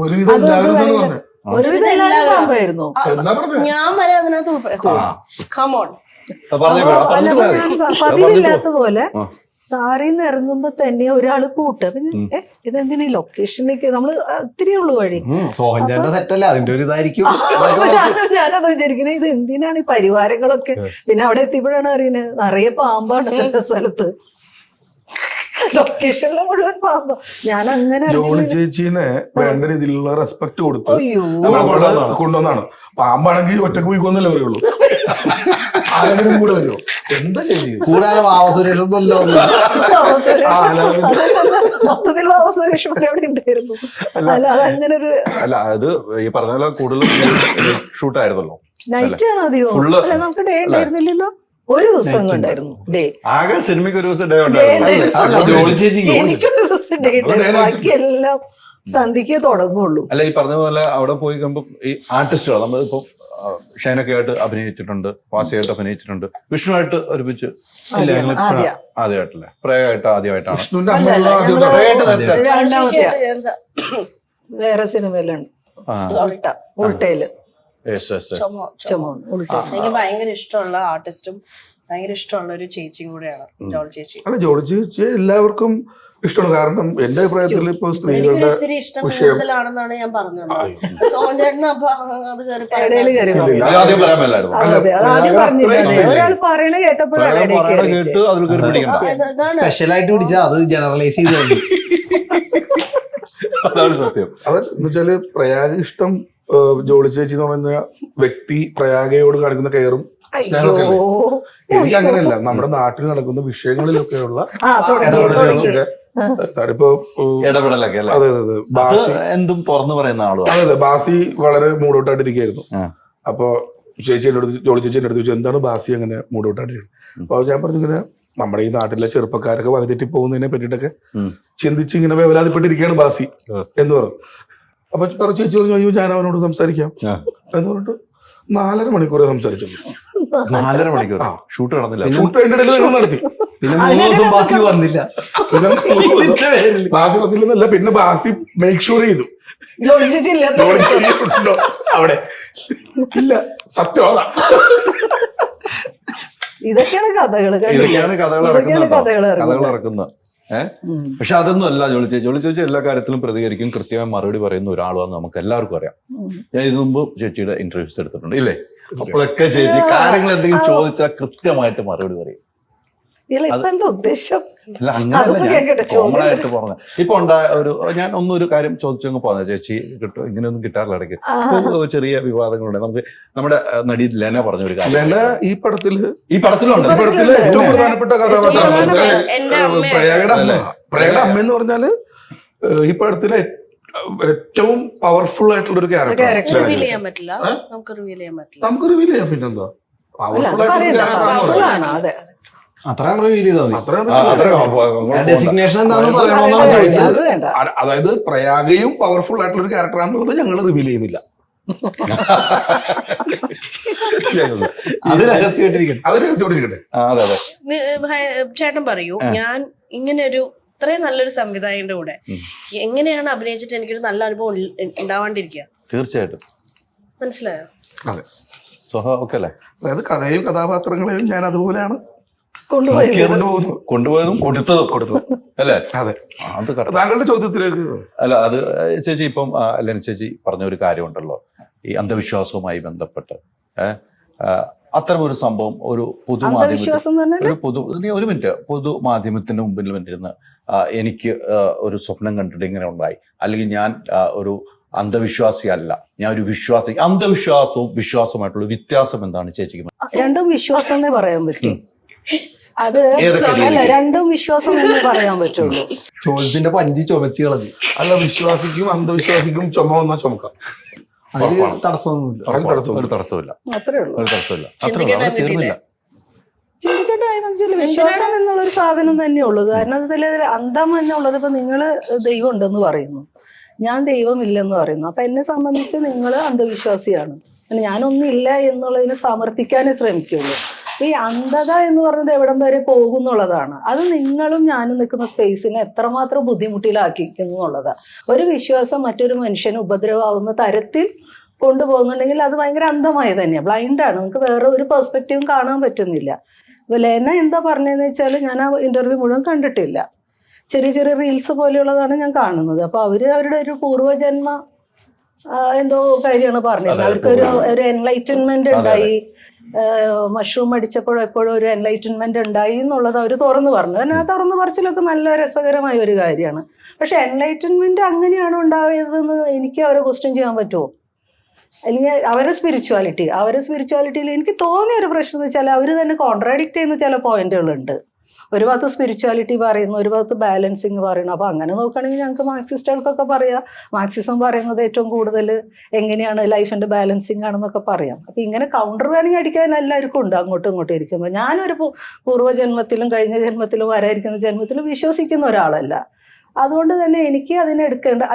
ഒരുവിധം എല്ലാവരും പാമ്പായിരുന്നു. ഞാൻ വരെ അതിനകത്ത് കമോൺ പതിവില്ലാത്ത പോലെ കാറിൽ നിന്ന് ഇറങ്ങുമ്പോ തന്നെ ഒരാള് കൂട്ടുക പിന്നെ ഇതെന്തിനാ ലൊക്കേഷനിലേക്ക് നമ്മള് ഇത്തിരി ഉള്ളു വഴി. സോഹൻ ചേട്ടന്റെ സെറ്റല്ലേ, അതിന്റെ ഒരു ഇതായിരിക്കും. ഞാനത് വിചാരിക്കണേ ഇത് എന്തിനാണ് ഈ പരിവാരങ്ങളൊക്കെ. പിന്നെ അവിടെ എത്തിയപ്പോഴാണ് അറിയുന്നത് നിറയെ പാമ്പാണ് ചില സ്ഥലത്ത്. ലൊക്കേഷനിലെ മുഴുവൻ പാമ്പ്. ഞാൻ അങ്ങനെ ജോളി ചേച്ചീനെ വേണ്ട രീതിയിലുള്ള റെസ്പെക്ട് കൊടുത്ത് അയ്യോ കൊണ്ടുവന്നാണ്. പാമ്പാണെങ്കിൽ ഒറ്റക്ക് പോയി കൊന്നല്ലേ പറയുള്ളൂ. ആരെങ്കിലും കൂടെ വരുമോ? എന്താ ചേച്ചി കൂടാതെ വാവസുരേഷൊന്നുമല്ലോ. മൊത്തത്തിൽ സുരേഷ് അവിടെ ഉണ്ടായിരുന്നു. അല്ല അതങ്ങനെ ഒരു അല്ല അത് ഈ പറഞ്ഞ പോലെ കൂടുതൽ ഷൂട്ട് ആയിരുന്നല്ലോ. നൈറ്റ് ആണ് അധികം. അല്ല നമുക്ക് ഡേ ഉണ്ടായിരുന്നില്ലല്ലോ, ഒരു ദിവസം ഉണ്ടായിരുന്നു ഡേ. ആകെ സിനിമയ്ക്ക് ഒരു ദിവസം ഡേ ഉണ്ടായിരുന്നു. ജോളി ചേച്ചിക്ക് എനിക്കൊരു ദിവസം ഡേ ഉണ്ടായിരുന്നു, ബാക്കി എല്ലാം സന്ധ്യക്ക് തുടങ്ങുള്ളൂ. അല്ല ഈ പറഞ്ഞ പോലെ അവിടെ പോയി കഴിയുമ്പോൾ ഈ ആർട്ടിസ്റ്റുകൾ നമ്മളിപ്പോ ഷൈനൊക്കെ ആയിട്ട് അഭിനയിച്ചിട്ടുണ്ട്, വാസിയായിട്ട് അഭിനയിച്ചിട്ടുണ്ട്, വിഷ്ണുവായിട്ട് ഒരുമിച്ച് ആദ്യമായിട്ടല്ലേ, പ്രേയായിട്ട് ആദ്യമായിട്ടാണ്. വിഷ്ണുവിന്റെ അമ്മ രണ്ടാമത്തെ വേറെ സിനിമയിലാണ് ഉൾട്ടയില് എനിക്ക് ഭയങ്കര ഇഷ്ടമുള്ള ആർട്ടിസ്റ്റും ഭയങ്കര ഇഷ്ടമുള്ള ഒരു ചേച്ചിയും കൂടെയാണ് ജോളി ചേച്ചി. അല്ല ജോളി ചേച്ചി എല്ലാവർക്കും ഇഷ്ടമാണ്. കാരണം എന്റെ അഭിപ്രായത്തിൽ ഇപ്പൊ സ്ത്രീകളുടെ ഇത്തിരി ഇഷ്ടം കൂടുതലാണെന്നാണ് ഞാൻ പറഞ്ഞത്. സോഹൻ ചേട്ടന് അപ്പൊ അത് ആദ്യം പറയാൻ മേലായിരുന്നു. ഒരാൾ പറയണ കേട്ടപ്പോഴാണ് കേട്ട് അതിൽ കയറി പിടിക്കണ്ട. സ്പെഷ്യലായിട്ട് പിടിച്ചാ അത് ജനറലൈസ് ചെയ്ത് അതാണ് സത്യം. അത് എന്ന് വെച്ചാല് പ്രയാഗ ഇഷ്ടം ജോളി ചേച്ചി എന്ന് പറയുന്ന വ്യക്തി പ്രയാഗയോട് കാണിക്കുന്ന കെയറും സ്നേഹമൊക്കെ അല്ലേ? എനിക്ക് അങ്ങനെയല്ല, നമ്മുടെ നാട്ടിൽ നടക്കുന്ന വിഷയങ്ങളിലൊക്കെയുള്ള ഇപ്പൊ ഇടപെടലൊക്കെ അല്ലേ? അതെ അതെ അതെ ബാസി എന്തും തുറന്നു പറയുന്ന ആളും. അതെ അതെ ബാസി വളരെ മൂഡൗട്ടായിട്ടിരിക്കുകയായിരുന്നു. അപ്പൊ ചേച്ചി എന്റെ അടുത്ത് ജോളി ചേച്ചി എന്റെ അടുത്ത് ചോദിച്ചു എന്താണ് ബാസി അങ്ങനെ മൂഡൗട്ടായിട്ടിരിക്കുന്നത്. അപ്പൊ ഞാൻ പറഞ്ഞു ഇങ്ങനെ നമ്മുടെ ഈ നാട്ടിലെ ചെറുപ്പക്കാരൊക്കെ വഴിതെറ്റി പോകുന്നതിനെ പറ്റിയിട്ടൊക്കെ ചിന്തിച്ച് ഇങ്ങനെ വേവലാതിപ്പെട്ടിരിക്കുകയാണ് ബാസി എന്ന് പറഞ്ഞു. അപ്പൊ ചേച്ചി പറഞ്ഞു അയ്യോ ഞാൻ അവനോട് സംസാരിക്കാം എന്ന് പറഞ്ഞിട്ട് 4.5 മണിക്കൂർ സംസാരിച്ചു. 4.5 മണിക്കൂർ ഷൂട്ട് നടന്നില്ല. ഷൂട്ട് അതിന്റെ ഇടയിൽ നടത്തി. പിന്നെ 3 ദിവസം ബാക്കി വന്നില്ല. ബാസി വന്നില്ലെന്നല്ല, പിന്നെ ബാസി മേക്ക് ഷുവർ ചെയ്തു അവിടെ ഇല്ല. സത്യം അതാ. ഇതൊക്കെയാണ് കഥകള്. ഇതൊക്കെയാണ് കഥകൾ ഇറക്കുന്നത്. പക്ഷെ അതൊന്നും അല്ല ജോളി ചേച്ചി എല്ലാ കാര്യത്തിലും പ്രതികരിക്കും, കൃത്യമായി മറുപടി പറയുന്ന ഒരാളാന്ന് നമുക്ക് എല്ലാവർക്കും അറിയാം. ഞാൻ ഇതിനു മുമ്പ് ചേച്ചിയുടെ ഇന്റർവ്യൂസ് എടുത്തിട്ടുണ്ട് ഇല്ലേ? അപ്പോഴൊക്കെ ചേച്ചി കാര്യങ്ങൾ എന്തെങ്കിലും ചോദിച്ചാൽ കൃത്യമായിട്ട് മറുപടി പറയും. ഉദ്ദേശം അല്ല അങ്ങനെയല്ല, കോമൺ ആയിട്ട് പറഞ്ഞ ഇപ്പൊ ഉണ്ടായ ഞാൻ ഒന്നൊരു കാര്യം ചോദിച്ചങ്ങ് പോന്ന ചേച്ചി കിട്ടും, ഇങ്ങനെയൊന്നും കിട്ടാറില്ല ഇടയ്ക്ക്. ചെറിയ വിവാദങ്ങളുണ്ട്. നമുക്ക് നമ്മുടെ നടി ലെന പറഞ്ഞ ഒരു കാര്യം ഈ പടത്തിലുണ്ട്. ഈ പടത്തിലെ ഏറ്റവും പ്രധാനപ്പെട്ട കഥാപാത്രമാണ് പ്രയാഗയുടെ അമ്മ എന്ന് പറഞ്ഞാല് ഈ പടത്തിലെ ഏറ്റവും പവർഫുൾ ആയിട്ടുള്ള ഒരു ക്യാരക്ടർ. റിവീൽ ചെയ്യാൻ പറ്റില്ല, നമുക്ക് റിവീൽ ചെയ്യാം. പിന്നെന്താ പവർഫുൾ ആയിട്ടുള്ള അത്രയും റിവീൽ ചെയ്താൽ ഡെസിഗ്നേഷൻ എന്താണെന്ന് അത് പറയണമെന്നാണ് വേണ്ട. അതായത് പ്രയാഗയും പവർഫുൾ ആയിട്ടുള്ള ഒരു ക്യാരക്ടറാണെന്നുള്ളത് ഞങ്ങൾ റിവീൽ ചെയ്യുന്നില്ല. അത് രഹസ്യമായിട്ടിരിക്കട്ടെ. അത് രഹസ്യമായിട്ടിരിക്കട്ടെ. ചേട്ടൻ പറയൂ, ഞാൻ ഇങ്ങനെ ഒരു ഇത്രയും നല്ലൊരു സംവിധായകന്റെ കൂടെ എങ്ങനെയാണ് അഭിനയിച്ചിട്ട് എനിക്കൊരു നല്ല അനുഭവം ഉണ്ടാവാണ്ടിരിക്കുക? തീർച്ചയായിട്ടും മനസ്സിലായോ? അതെ, അതായത് കഥയും കഥാപാത്രങ്ങളെയും ഞാൻ അതുപോലെയാണ് കൊണ്ടുപോയതും കൊടുത്തതും അല്ലേ? അതെ. അത് താങ്കളുടെ ചോദ്യത്തിലേക്ക് അല്ല, അത് ചേച്ചി ഇപ്പം ലെന ചേച്ചി പറഞ്ഞ ഒരു കാര്യമുണ്ടല്ലോ, ഈ അന്ധവിശ്വാസവുമായി ബന്ധപ്പെട്ട് അത്തരം ഒരു സംഭവം ഒരു പൊതുമാധ്യമത്തിന്റെ മുമ്പിൽ വന്നിരുന്ന് എനിക്ക് ഒരു സ്വപ്നം കണ്ടിട്ട് ഇങ്ങനെ ഉണ്ടായി, അല്ലെങ്കിൽ ഞാൻ ഒരു അന്ധവിശ്വാസിയല്ല, ഞാൻ ഒരു വിശ്വാസി. അന്ധവിശ്വാസവും വിശ്വാസമായിട്ടുള്ള വ്യത്യാസം എന്താണ് ചേച്ചിക്ക്? രണ്ടും വിശ്വാസം എന്നേ പറയാൻ പറ്റും. അത് അല്ല, രണ്ടും വിശ്വാസം എന്നേ പറയാൻ പറ്റുള്ളൂ. ചോദ്യത്തിന്റെ പഞ്ചി ചുമച്ച് കളഞ്ഞു. അല്ല, വിശ്വാസിക്കും അന്ധവിശ്വാസിക്കും ചുമ വന്നാൽ ചുമക്കാം. അതിന് തടസ്സമൊന്നുമില്ല. ഒരു തടസ്സമില്ല. അത്രേ ഉള്ളൂ. ഒരു തടസ്സമില്ല. ചിന്തിക്കേണ്ട വിശ്വാസം എന്നുള്ളൊരു സാധനം തന്നെയുള്ളൂ. കാരണം അതിൽ അന്ധം എന്നുള്ളത് ഇപ്പൊ നിങ്ങള് ദൈവം ഉണ്ടെന്ന് പറയുന്നു, ഞാൻ ദൈവമില്ലെന്ന് പറയുന്നു. അപ്പൊ എന്നെ സംബന്ധിച്ച് നിങ്ങൾ അന്ധവിശ്വാസിയാണ്. ഞാനൊന്നില്ല എന്നുള്ളതിനെ സമർത്ഥിക്കാനേ ശ്രമിക്കുള്ളൂ. ഈ അന്ധത എന്ന് പറയുന്നത് എവിടം വരെ പോകുന്നുള്ളതാണ്. അത് നിങ്ങളും ഞാനും നിൽക്കുന്ന സ്പേസിനെ എത്രമാത്രം ബുദ്ധിമുട്ടിലാക്കിക്കുന്നു എന്നുള്ളതാണ്. ഒരു വിശ്വാസം മറ്റൊരു മനുഷ്യന് ഉപദ്രവമാവുന്ന തരത്തിൽ കൊണ്ടുപോകുന്നുണ്ടെങ്കിൽ അത് ഭയങ്കര അന്ധമായി തന്നെയാണ്, ബ്ലൈൻഡാണ്. നമുക്ക് വേറെ ഒരു പെർസ്പെക്റ്റീവും കാണാൻ പറ്റുന്നില്ല. അപ്പോൾ ലെന എന്താ പറഞ്ഞതെന്ന് വെച്ചാൽ ഞാൻ ആ ഇന്റർവ്യൂ മുഴുവൻ കണ്ടിട്ടില്ല, ചെറിയ ചെറിയ റീൽസ് പോലെയുള്ളതാണ് ഞാൻ കാണുന്നത്. അപ്പോൾ അവരുടെ ഒരു പൂർവ്വജന്മ എന്തോ കാര്യമാണ് പറഞ്ഞത്. അവർക്കൊരു എൻലൈറ്റൻമെന്റ് ഉണ്ടായി, മഷ്റൂം അടിച്ചപ്പോഴും എപ്പോഴും ഒരു എൻലൈറ്റൻമെന്റ് ഉണ്ടായി എന്നുള്ളത് അവർ തുറന്നു പറഞ്ഞു. ആ തുറന്നു പറച്ചിലൊക്കെ നല്ല രസകരമായ ഒരു കാര്യമാണ്. പക്ഷെ എൻലൈറ്റൻമെന്റ് അങ്ങനെയാണോ ഉണ്ടായതെന്ന് എനിക്ക് അവരെ ക്വസ്റ്റ്യൻ ചെയ്യാൻ പറ്റുമോ? അല്ലെങ്കിൽ അവരുടെ സ്പിരിച്വാലിറ്റിയിൽ എനിക്ക് തോന്നിയ ഒരു പ്രശ്നം എന്ന് വെച്ചാൽ അവർ തന്നെ കോൺട്രാഡിക്റ്റ് ചെയ്യുന്ന ചില പോയിന്റുകളുണ്ട്. ഒരു ഭാഗത്ത് സ്പിരിച്വാലിറ്റി പറയുന്നു, ഒരു ഭാഗത്ത് ബാലൻസിങ് പറയുന്നു. അപ്പോൾ അങ്ങനെ നോക്കുകയാണെങ്കിൽ ഞങ്ങൾക്ക് മാർക്സിസ്റ്റുകൾക്കൊക്കെ പറയാം മാർക്സിസം പറയുന്നത് ഏറ്റവും കൂടുതൽ എങ്ങനെയാണ് ലൈഫിൻ്റെ ബാലൻസിങ് ആണെന്നൊക്കെ പറയാം. അപ്പോൾ ഇങ്ങനെ കൗണ്ടർ വേണമെങ്കിൽ അടിക്കാൻ എല്ലാവർക്കും ഉണ്ട് അങ്ങോട്ടും ഇങ്ങോട്ടും ഇരിക്കുമ്പോൾ. ഞാനൊരു പൂർവ്വജന്മത്തിലും കഴിഞ്ഞ ജന്മത്തിലും വരായിരിക്കുന്ന ജന്മത്തിലും വിശ്വസിക്കുന്ന ഒരാളല്ല. അതുകൊണ്ട് തന്നെ എനിക്ക് അതിനെ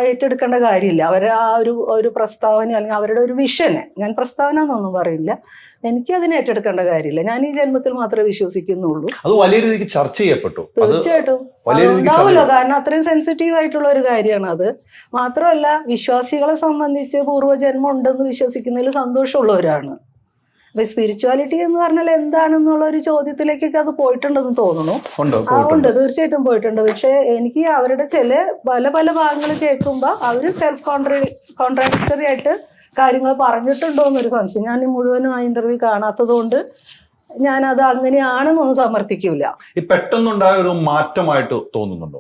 ഏറ്റെടുക്കേണ്ട കാര്യമില്ല. അവരുടെ ആ ഒരു പ്രസ്താവന അല്ലെങ്കിൽ അവരുടെ ഒരു വിഷനെ, ഞാൻ പ്രസ്താവന എന്നൊന്നും പറയില്ല, എനിക്ക് അതിനെ ഏറ്റെടുക്കേണ്ട കാര്യമില്ല. ഞാൻ ഈ ജന്മത്തിൽ മാത്രമേ വിശ്വസിക്കുന്നുള്ളൂ. അത് വലിയ രീതിക്ക് ചർച്ച ചെയ്യപ്പെട്ടു. തീർച്ചയായിട്ടും ഉണ്ടാവുമല്ലോ, കാരണം അത്രയും സെൻസിറ്റീവ് ആയിട്ടുള്ള ഒരു കാര്യമാണ് അത്. മാത്രമല്ല വിശ്വാസികളെ സംബന്ധിച്ച് പൂർവ്വജന്മം ഉണ്ടെന്ന് വിശ്വസിക്കുന്നതിൽ സന്തോഷമുള്ളവരാണ്. അപ്പൊ സ്പിരിച്വാലിറ്റി എന്ന് പറഞ്ഞാൽ എന്താണെന്നുള്ള ഒരു ചോദ്യത്തിലേക്കൊക്കെ അത് പോയിട്ടുണ്ടെന്ന് തോന്നുന്നു. ഉണ്ട്, തീർച്ചയായിട്ടും പോയിട്ടുണ്ട്. പക്ഷെ എനിക്ക് അവരുടെ പല ഭാഗങ്ങൾ കേൾക്കുമ്പോൾ അവർ സെൽഫ് കോൺട്രാഡിക്ടറി ആയിട്ട് കാര്യങ്ങൾ പറഞ്ഞിട്ടുണ്ടോ എന്നൊരു സംശയം. ഞാൻ മുഴുവനും ആ ഇന്റർവ്യൂ കാണാത്തത് കൊണ്ട് ഞാനത് അങ്ങനെയാണെന്നൊന്നും സമർത്ഥിക്കൂല. ഈ പെട്ടെന്നുണ്ടായ ഒരു മാറ്റമായിട്ട് തോന്നുന്നുണ്ടോ?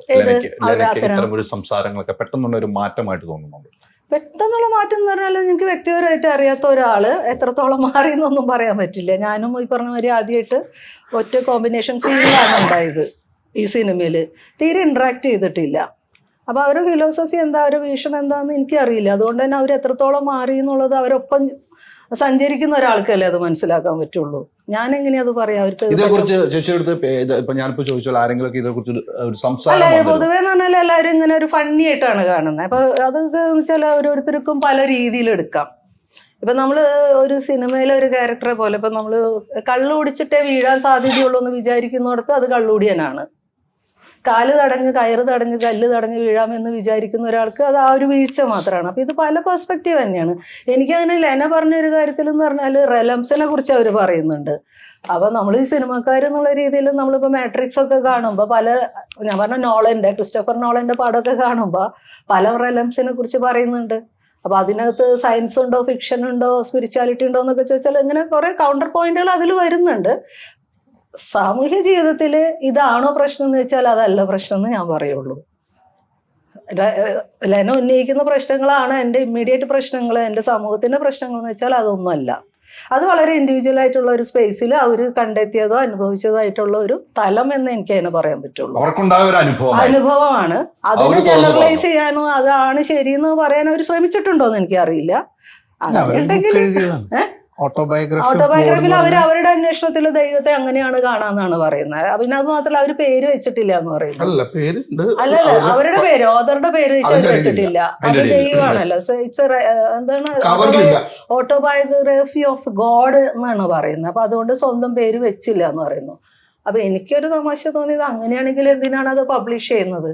ഇത്തരം ഒരു സംസാരങ്ങളൊക്കെ പെട്ടെന്നുണ്ടായ ഒരു മാറ്റമായിട്ട് തോന്നുന്നുണ്ടോ? പെട്ടെന്നുള്ള മാറ്റം എന്ന് പറഞ്ഞാൽ എനിക്ക് വ്യക്തിപരമായിട്ട് അറിയാത്ത ഒരാൾ എത്രത്തോളം മാറി എന്നൊന്നും പറയാൻ പറ്റില്ല. ഞാനും ഈ പറഞ്ഞ മാതിരി ആദ്യമായിട്ട് ഒറ്റ കോമ്പിനേഷൻ സീനിലാണ് ഉണ്ടായത് ഈ സിനിമയിൽ. തീരെ ഇൻട്രാക്ട് ചെയ്തിട്ടില്ല. അപ്പോൾ അവരുടെ ഫിലോസഫി എന്താ, അവരുടെ വീക്ഷണം എന്താണെന്ന് എനിക്കറിയില്ല. അതുകൊണ്ട് തന്നെ അവർ എത്രത്തോളം മാറി എന്നുള്ളത് അവരൊപ്പം സഞ്ചരിക്കുന്ന ഒരാൾക്കല്ലേ അത് മനസ്സിലാക്കാൻ പറ്റുള്ളൂ. ഞാൻ എങ്ങനെയാ അത് പറയാം അവർക്ക്? ഇതേക്കുറിച്ച് ചേച്ചിയെടുത്ത് ഇപ്പൊ ഞാനിപ്പോ ചോദിച്ചാൽ ആരെങ്കിലും ഇതേക്കുറിച്ച് ഒരു സംസാരം അല്ല, പൊതുവേ എന്ന് പറഞ്ഞാൽ എല്ലാവരും ഇങ്ങനെ ഒരു ഫണ്ണി ആയിട്ടാണ് കാണുന്നത്. അപ്പൊ അതൊക്കെ വെച്ചാൽ ഓരോരുത്തർക്കും പല രീതിയിൽ എടുക്കാം. ഇപ്പൊ നമ്മള് ഒരു സിനിമയിലെ ഒരു ക്യാരക്ടറെ പോലെ ഇപ്പൊ നമ്മള് കള്ളു കുടിച്ചിട്ടേ വീഴാൻ സാധ്യതയുള്ളൂ എന്ന് വിചാരിക്കുന്നിടത്ത് അത് കള്ളുകൂടിയനാണ്. കാല് തടഞ്ഞ് കയറ് തടഞ്ഞ് കല്ല് തടഞ്ഞ് വീഴാമെന്ന് വിചാരിക്കുന്ന ഒരാൾക്ക് അത് ആ ഒരു വീഴ്ച മാത്രമാണ്. അപ്പൊ ഇത് പല പെർസ്പെക്റ്റീവ് തന്നെയാണ്. എനിക്കങ്ങനെ ലെന പറഞ്ഞ ഒരു കാര്യത്തിൽ എന്ന് പറഞ്ഞാൽ റെലംസിനെ കുറിച്ച് അവർ പറയുന്നുണ്ട്. അപ്പൊ നമ്മൾ ഈ സിനിമക്കാരെന്നുള്ള രീതിയിൽ നമ്മളിപ്പോ മാട്രിക്സ് ഒക്കെ കാണുമ്പോൾ ഞാൻ പറഞ്ഞ ക്രിസ്റ്റഫർ നോളന്റെ പടമൊക്കെ കാണുമ്പോൾ പല റെലംസിനെ കുറിച്ച് പറയുന്നുണ്ട്. അപ്പൊ അതിനകത്ത് സയൻസ് ഉണ്ടോ, ഫിക്ഷൻ ഉണ്ടോ, സ്പിരിച്വാലിറ്റി ഉണ്ടോ എന്നൊക്കെ ചോദിച്ചാൽ ഇങ്ങനെ കുറെ കൗണ്ടർ പോയിന്റുകൾ അതിൽ വരുന്നുണ്ട്. സാമൂഹ്യ ജീവിതത്തിൽ ഇതാണോ പ്രശ്നം എന്ന് വെച്ചാൽ അതല്ല പ്രശ്നം എന്ന് ഞാൻ പറയുള്ളൂ. ലെന ഉന്നയിക്കുന്ന പ്രശ്നങ്ങളാണ് എൻ്റെ ഇമ്മീഡിയറ്റ് പ്രശ്നങ്ങൾ, എൻ്റെ സമൂഹത്തിന്റെ പ്രശ്നങ്ങൾ എന്ന് വെച്ചാൽ അതൊന്നുമല്ല. അത് വളരെ ഇൻഡിവിജ്വൽ ആയിട്ടുള്ള ഒരു സ്പേസിൽ അവർ കണ്ടെത്തിയതോ അനുഭവിച്ചതോ ആയിട്ടുള്ള ഒരു തലം എന്ന് എനിക്ക് അതിനെ പറയാൻ പറ്റുള്ളൂ. അനുഭവമാണ്. അതിനെ ജനറലൈസ് ചെയ്യാനോ അതാണ് ശരിയെന്ന് പറയാൻ അവർ ശ്രമിച്ചിട്ടുണ്ടോ എന്ന് എനിക്കറിയില്ല. ഓട്ടോബയോഗ്രഫിയിൽ അവരുടെ അന്വേഷണത്തിൽ ദൈവത്തെ അങ്ങനെയാണ് കാണാന്നാണ് പറയുന്നത്. പിന്നെ അത് മാത്രമല്ല അവര് പേര് വെച്ചിട്ടില്ല എന്ന് പറയുന്നത്. അല്ലല്ല, അവരുടെ പേര് ഓതറുടെ പേര് വെച്ചിട്ടില്ല. അത് ദൈവമാണല്ലോ. എന്താണ് ഓട്ടോബയോഗ്രഫി ഓഫ് ഗോഡ് എന്നാണ് പറയുന്നത്. അപ്പൊ അതുകൊണ്ട് സ്വന്തം പേര് വെച്ചില്ല എന്ന് പറയുന്നു. അപ്പൊ എനിക്കൊരു തമാശ തോന്നിയത് അങ്ങനെയാണെങ്കിൽ എന്തിനാണ് അത് പബ്ലിഷ് ചെയ്യുന്നത്?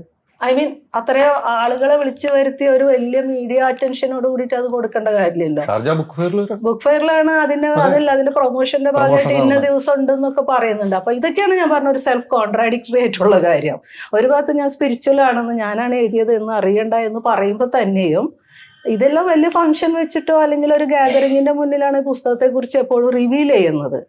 അത്രയോ ആളുകളെ വിളിച്ചു വരുത്തി ഒരു വലിയ മീഡിയ അറ്റൻഷനോട് കൂടിയിട്ട് അത് കൊടുക്കേണ്ട കാര്യമില്ലല്ലോ. ബുക്ക് ഫെയറിലാണ് അതിന്റെ പ്രൊമോഷന്റെ ഭാഗമായിട്ട് ഇന്ന ദിവസം ഉണ്ടെന്നൊക്കെ പറയുന്നുണ്ട്. അപ്പൊ ഇതൊക്കെയാണ് ഞാൻ പറഞ്ഞ ഒരു സെൽഫ് കോൺട്രാഡിക്ടറി ആയിട്ടുള്ള കാര്യം. ഒരു ഭാഗത്ത് ഞാൻ സ്പിരിച്വൽ ആണെന്ന്, ഞാനാണ് എഴുതിയത് എന്ന് അറിയണ്ട എന്ന് പറയുമ്പോൾ തന്നെയും ഇതെല്ലാം വലിയ ഫംഗ്ഷൻ വെച്ചിട്ടോ അല്ലെങ്കിൽ ഒരു ഗാദറിങ്ങിന്റെ മുന്നിലാണ് ഈ പുസ്തകത്തെ കുറിച്ച് എപ്പോഴും റിവീൽ ചെയ്യുന്നത്.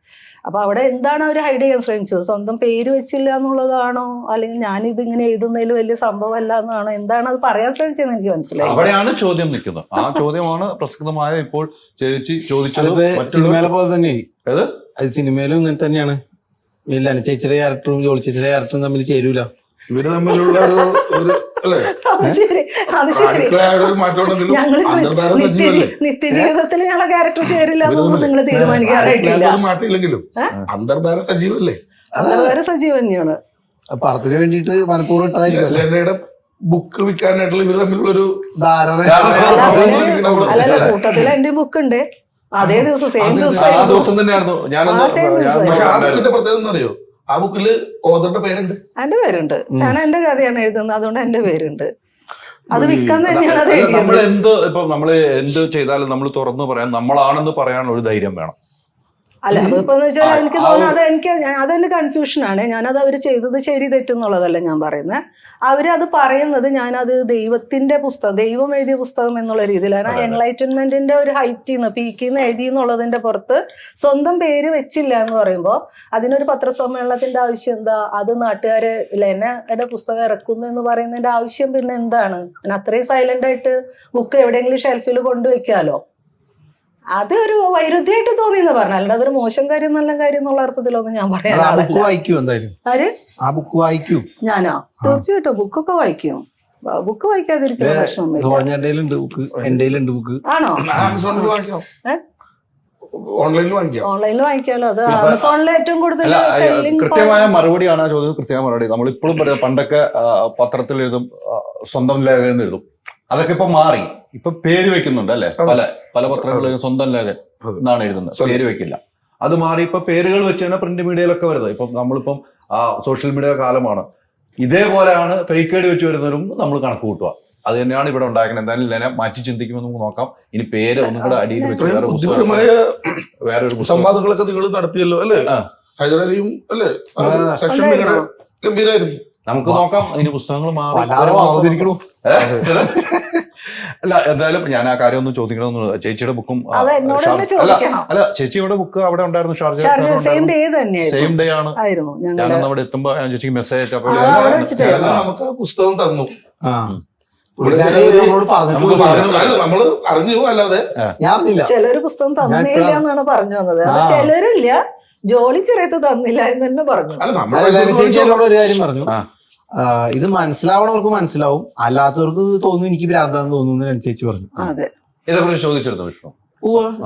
അപ്പൊ അവിടെ എന്താണ് അവർ ഹൈഡ് ചെയ്യാൻ ശ്രമിച്ചത്? സ്വന്തം പേര് വെച്ചില്ല എന്നുള്ളതാണോ, അല്ലെങ്കിൽ ഞാനിതിങ്ങനെ എഴുതുന്നതിൽ വലിയ സംഭവമല്ല എന്നാണോ, എന്താണ് അത് പറയാൻ ശ്രമിച്ചതെന്ന് എനിക്ക് മനസ്സിലായി. അവിടെയാണ് ചോദ്യം നിൽക്കുന്നത്. ആ ചോദ്യമാണ് പ്രസക്തമായ ഇപ്പോൾ ചേച്ചി ചോദിച്ചത്. സിനിമയിലെ പോലെ തന്നെ അത് സിനിമയിലും ഇങ്ങനെ തന്നെയാണ്. ചേച്ചിയുടെ ക്യാരക്ടറും ജോളി ചേച്ചിയുടെ ക്യാരക്ടറും തമ്മിൽ ചേരൂല. ഇവര് തമ്മിലുള്ള നിത്യജീവിതത്തിൽ ഞങ്ങളെ ക്യാരക്ടർ ചേരില്ല എന്നൊന്നും നിങ്ങൾ തീരുമാനിക്കാറായിട്ടില്ല. മാറ്റില്ലെങ്കിലും അന്തർധാര സജീവല്ലേ? അന്തർധാര സജീവം തന്നെയാണ്. പടത്തിന് വേണ്ടിട്ട് മനഃപൂർവ്വം ഇട്ടതായിരിക്കും. ബുക്ക് വിൽക്കാനായിട്ടുള്ള ഇവർ തമ്മിലുള്ളൊരു ധാരണ. അല്ലല്ല, കൂട്ടത്തിൽ എന്റെ ബുക്ക് ഉണ്ട്. അതേ ദിവസം സെയിം ദിവസം തന്നെയായിരുന്നു. പ്രത്യേകത അറിയോ? ആ ബുക്കില് ഓതറുടെ പേരുണ്ട്, എന്റെ പേരുണ്ട്. ഞാൻ എന്റെ കഥയാണ് എഴുതുന്നത്, അതുകൊണ്ട് എന്റെ പേരുണ്ട്. അത് വിൽക്കാൻ തന്നെയാണ്. നമ്മൾ എന്ത് ചെയ്താലും നമ്മൾ തുറന്നു പറയാൻ, നമ്മളാണെന്ന് പറയാനുള്ള ഒരു ധൈര്യം വേണം. അല്ല അതിപ്പോ വെച്ചാൽ എനിക്ക് തോന്നുന്നു അതെന്റെ കൺഫ്യൂഷനാണ്. ഞാനത് അവർ ചെയ്തത് ശരി തെറ്റെന്നുള്ളതല്ല ഞാൻ പറയുന്നത്. അവരത് പറയുന്നത് ഞാനത് ദൈവത്തിന്റെ പുസ്തകം, ദൈവം എഴുതിയ പുസ്തകം എന്നുള്ള രീതിയിലാണ്. എൻലൈറ്റൻമെന്റിന്റെ ഒരു ഹൈറ്റിൽ നിന്ന് പീക്കിൽ നിന്ന് എഴുതി എന്നുള്ളതിന്റെ പുറത്ത് സ്വന്തം പേര് വെച്ചില്ല എന്ന് പറയുമ്പോൾ അതിനൊരു പത്രസമ്മേളനത്തിന്റെ ആവശ്യം എന്താ? അത് നാട്ടുകാര് ലെനയുടെ പുസ്തകം ഇറക്കുന്നു എന്ന് പറയുന്നതിന്റെ ആവശ്യം പിന്നെ എന്താണ്? അത്രയും സൈലന്റ് ആയിട്ട് ബുക്ക് എവിടെയെങ്കിലും ഷെൽഫിൽ കൊണ്ടുവയ്ക്കാലോ. അത് ഒരു വൈരുദ്ധ്യമായിട്ട് തോന്നിയെന്ന് പറഞ്ഞാൽ അല്ലാതെ അതൊരു മോശം കാര്യം നല്ല കാര്യം എന്നുള്ള അർത്ഥത്തിലൊന്നും ഞാൻ പറയാൻ വായിക്കൂ എന്തായാലും. ആര്? ആ ബുക്ക് വായിക്കൂ. ഞാനോ? തീർച്ചയായിട്ടും ബുക്കൊക്കെ വായിക്കും. ബുക്ക് വായിക്കാതിരിക്കുന്ന പ്രശ്നമൊന്നും സോഞ്ഞന്റെ ബുക്ക്, എന്റെ ബുക്ക് ആണോ? ആമസോണിൽ വാങ്ങിക്കാം, ഓൺലൈനിൽ വാങ്ങിക്കാം. ഓൺലൈനിൽ വാങ്ങിക്കാലോ. അത് ആമസോണിൽ ഏറ്റവും കൂടുതൽ കൃത്യമായ മറുപടിയാണ് ആ ചോദ്യം. കൃത്യമായ മറുപടി നമ്മളിപ്പോഴും പറയാം. പണ്ടൊക്കെ പത്രത്തിൽ എഴുതും, സ്വന്തം ലേഖനം എഴുതും. അതൊക്കെ ഇപ്പൊ മാറി. ഇപ്പൊ പേര് വെക്കുന്നുണ്ട് അല്ലെ? പല പത്രങ്ങളിലും സ്വന്തം ലേഖൻ എന്നാണ് എഴുതുന്നത്, പേര് വെക്കില്ല. അത് മാറി ഇപ്പൊ പേരുകൾ വെച്ച് തന്നെ പ്രിന്റ് മീഡിയയിലൊക്കെ വരുന്നത്. ഇപ്പം നമ്മളിപ്പം സോഷ്യൽ മീഡിയ കാലമാണ്. ഇതേപോലെയാണ് ഫേക്ക് ഐഡി വെച്ച് വരുന്നവരും നമ്മൾ കണക്ക് കൂട്ടുക. അത് തന്നെയാണ് ഇവിടെ ഉണ്ടാക്കുന്നത്. എന്തായാലും ലെന മാറ്റി ചിന്തിക്കുമ്പോൾ നമുക്ക് നോക്കാം. ഇനി പേര് ഒന്നും കൂടെ അടിയിൽ വെച്ച് ബുദ്ധിപരമായ വേറൊരു സംവാദങ്ങളൊക്കെ നിങ്ങൾ നടത്തിയല്ലോ അല്ലേ? ഹൈദരാലിയും അല്ലേ? സെഷൻ ഗംഭീരായിരുന്നു. നമുക്ക് നോക്കാം. അതിന് പുസ്തകങ്ങൾ മാറി. അല്ല എന്തായാലും ഞാൻ ആ കാര്യം ഒന്ന് ചോദിക്കണമെന്ന്. ചേച്ചിയുടെ ബുക്കും അല്ല ചേച്ചിയുടെ ബുക്ക് അവിടെ ഉണ്ടായിരുന്നു, ഷാർജ. സെയിം ഡേ ആണ്. ഞാനന്ന് അവിടെ എത്തുമ്പോ ഞാൻ ചേച്ചിക്ക് മെസ്സേജ് അയച്ചപ്പോൾ നമുക്ക് പുസ്തകം തന്നു. നമ്മള് അറിഞ്ഞു, അല്ലാതെ ചിലര് പുസ്തകം തന്നില്ല എന്നാണ് പറഞ്ഞു വന്നത്. ചിലരില്ല, ജോലി ചെറിയത്ത് തന്നില്ല എന്ന് തന്നെ പറഞ്ഞു. ചേച്ചിയോട് ഒരു കാര്യം പറഞ്ഞു, ഇത് മനസ്സിലാവണവർക്ക് മനസ്സിലാവും, അല്ലാത്തവർക്ക് തോന്നുന്നു എനിക്ക് ഭ്രാന്താന്ന് തോന്നുന്നു അനുസരിച്ച് പറഞ്ഞു. ഇതേക്കുറിച്ച് ചോദിച്ചിരുന്നു വിഷ്ണു?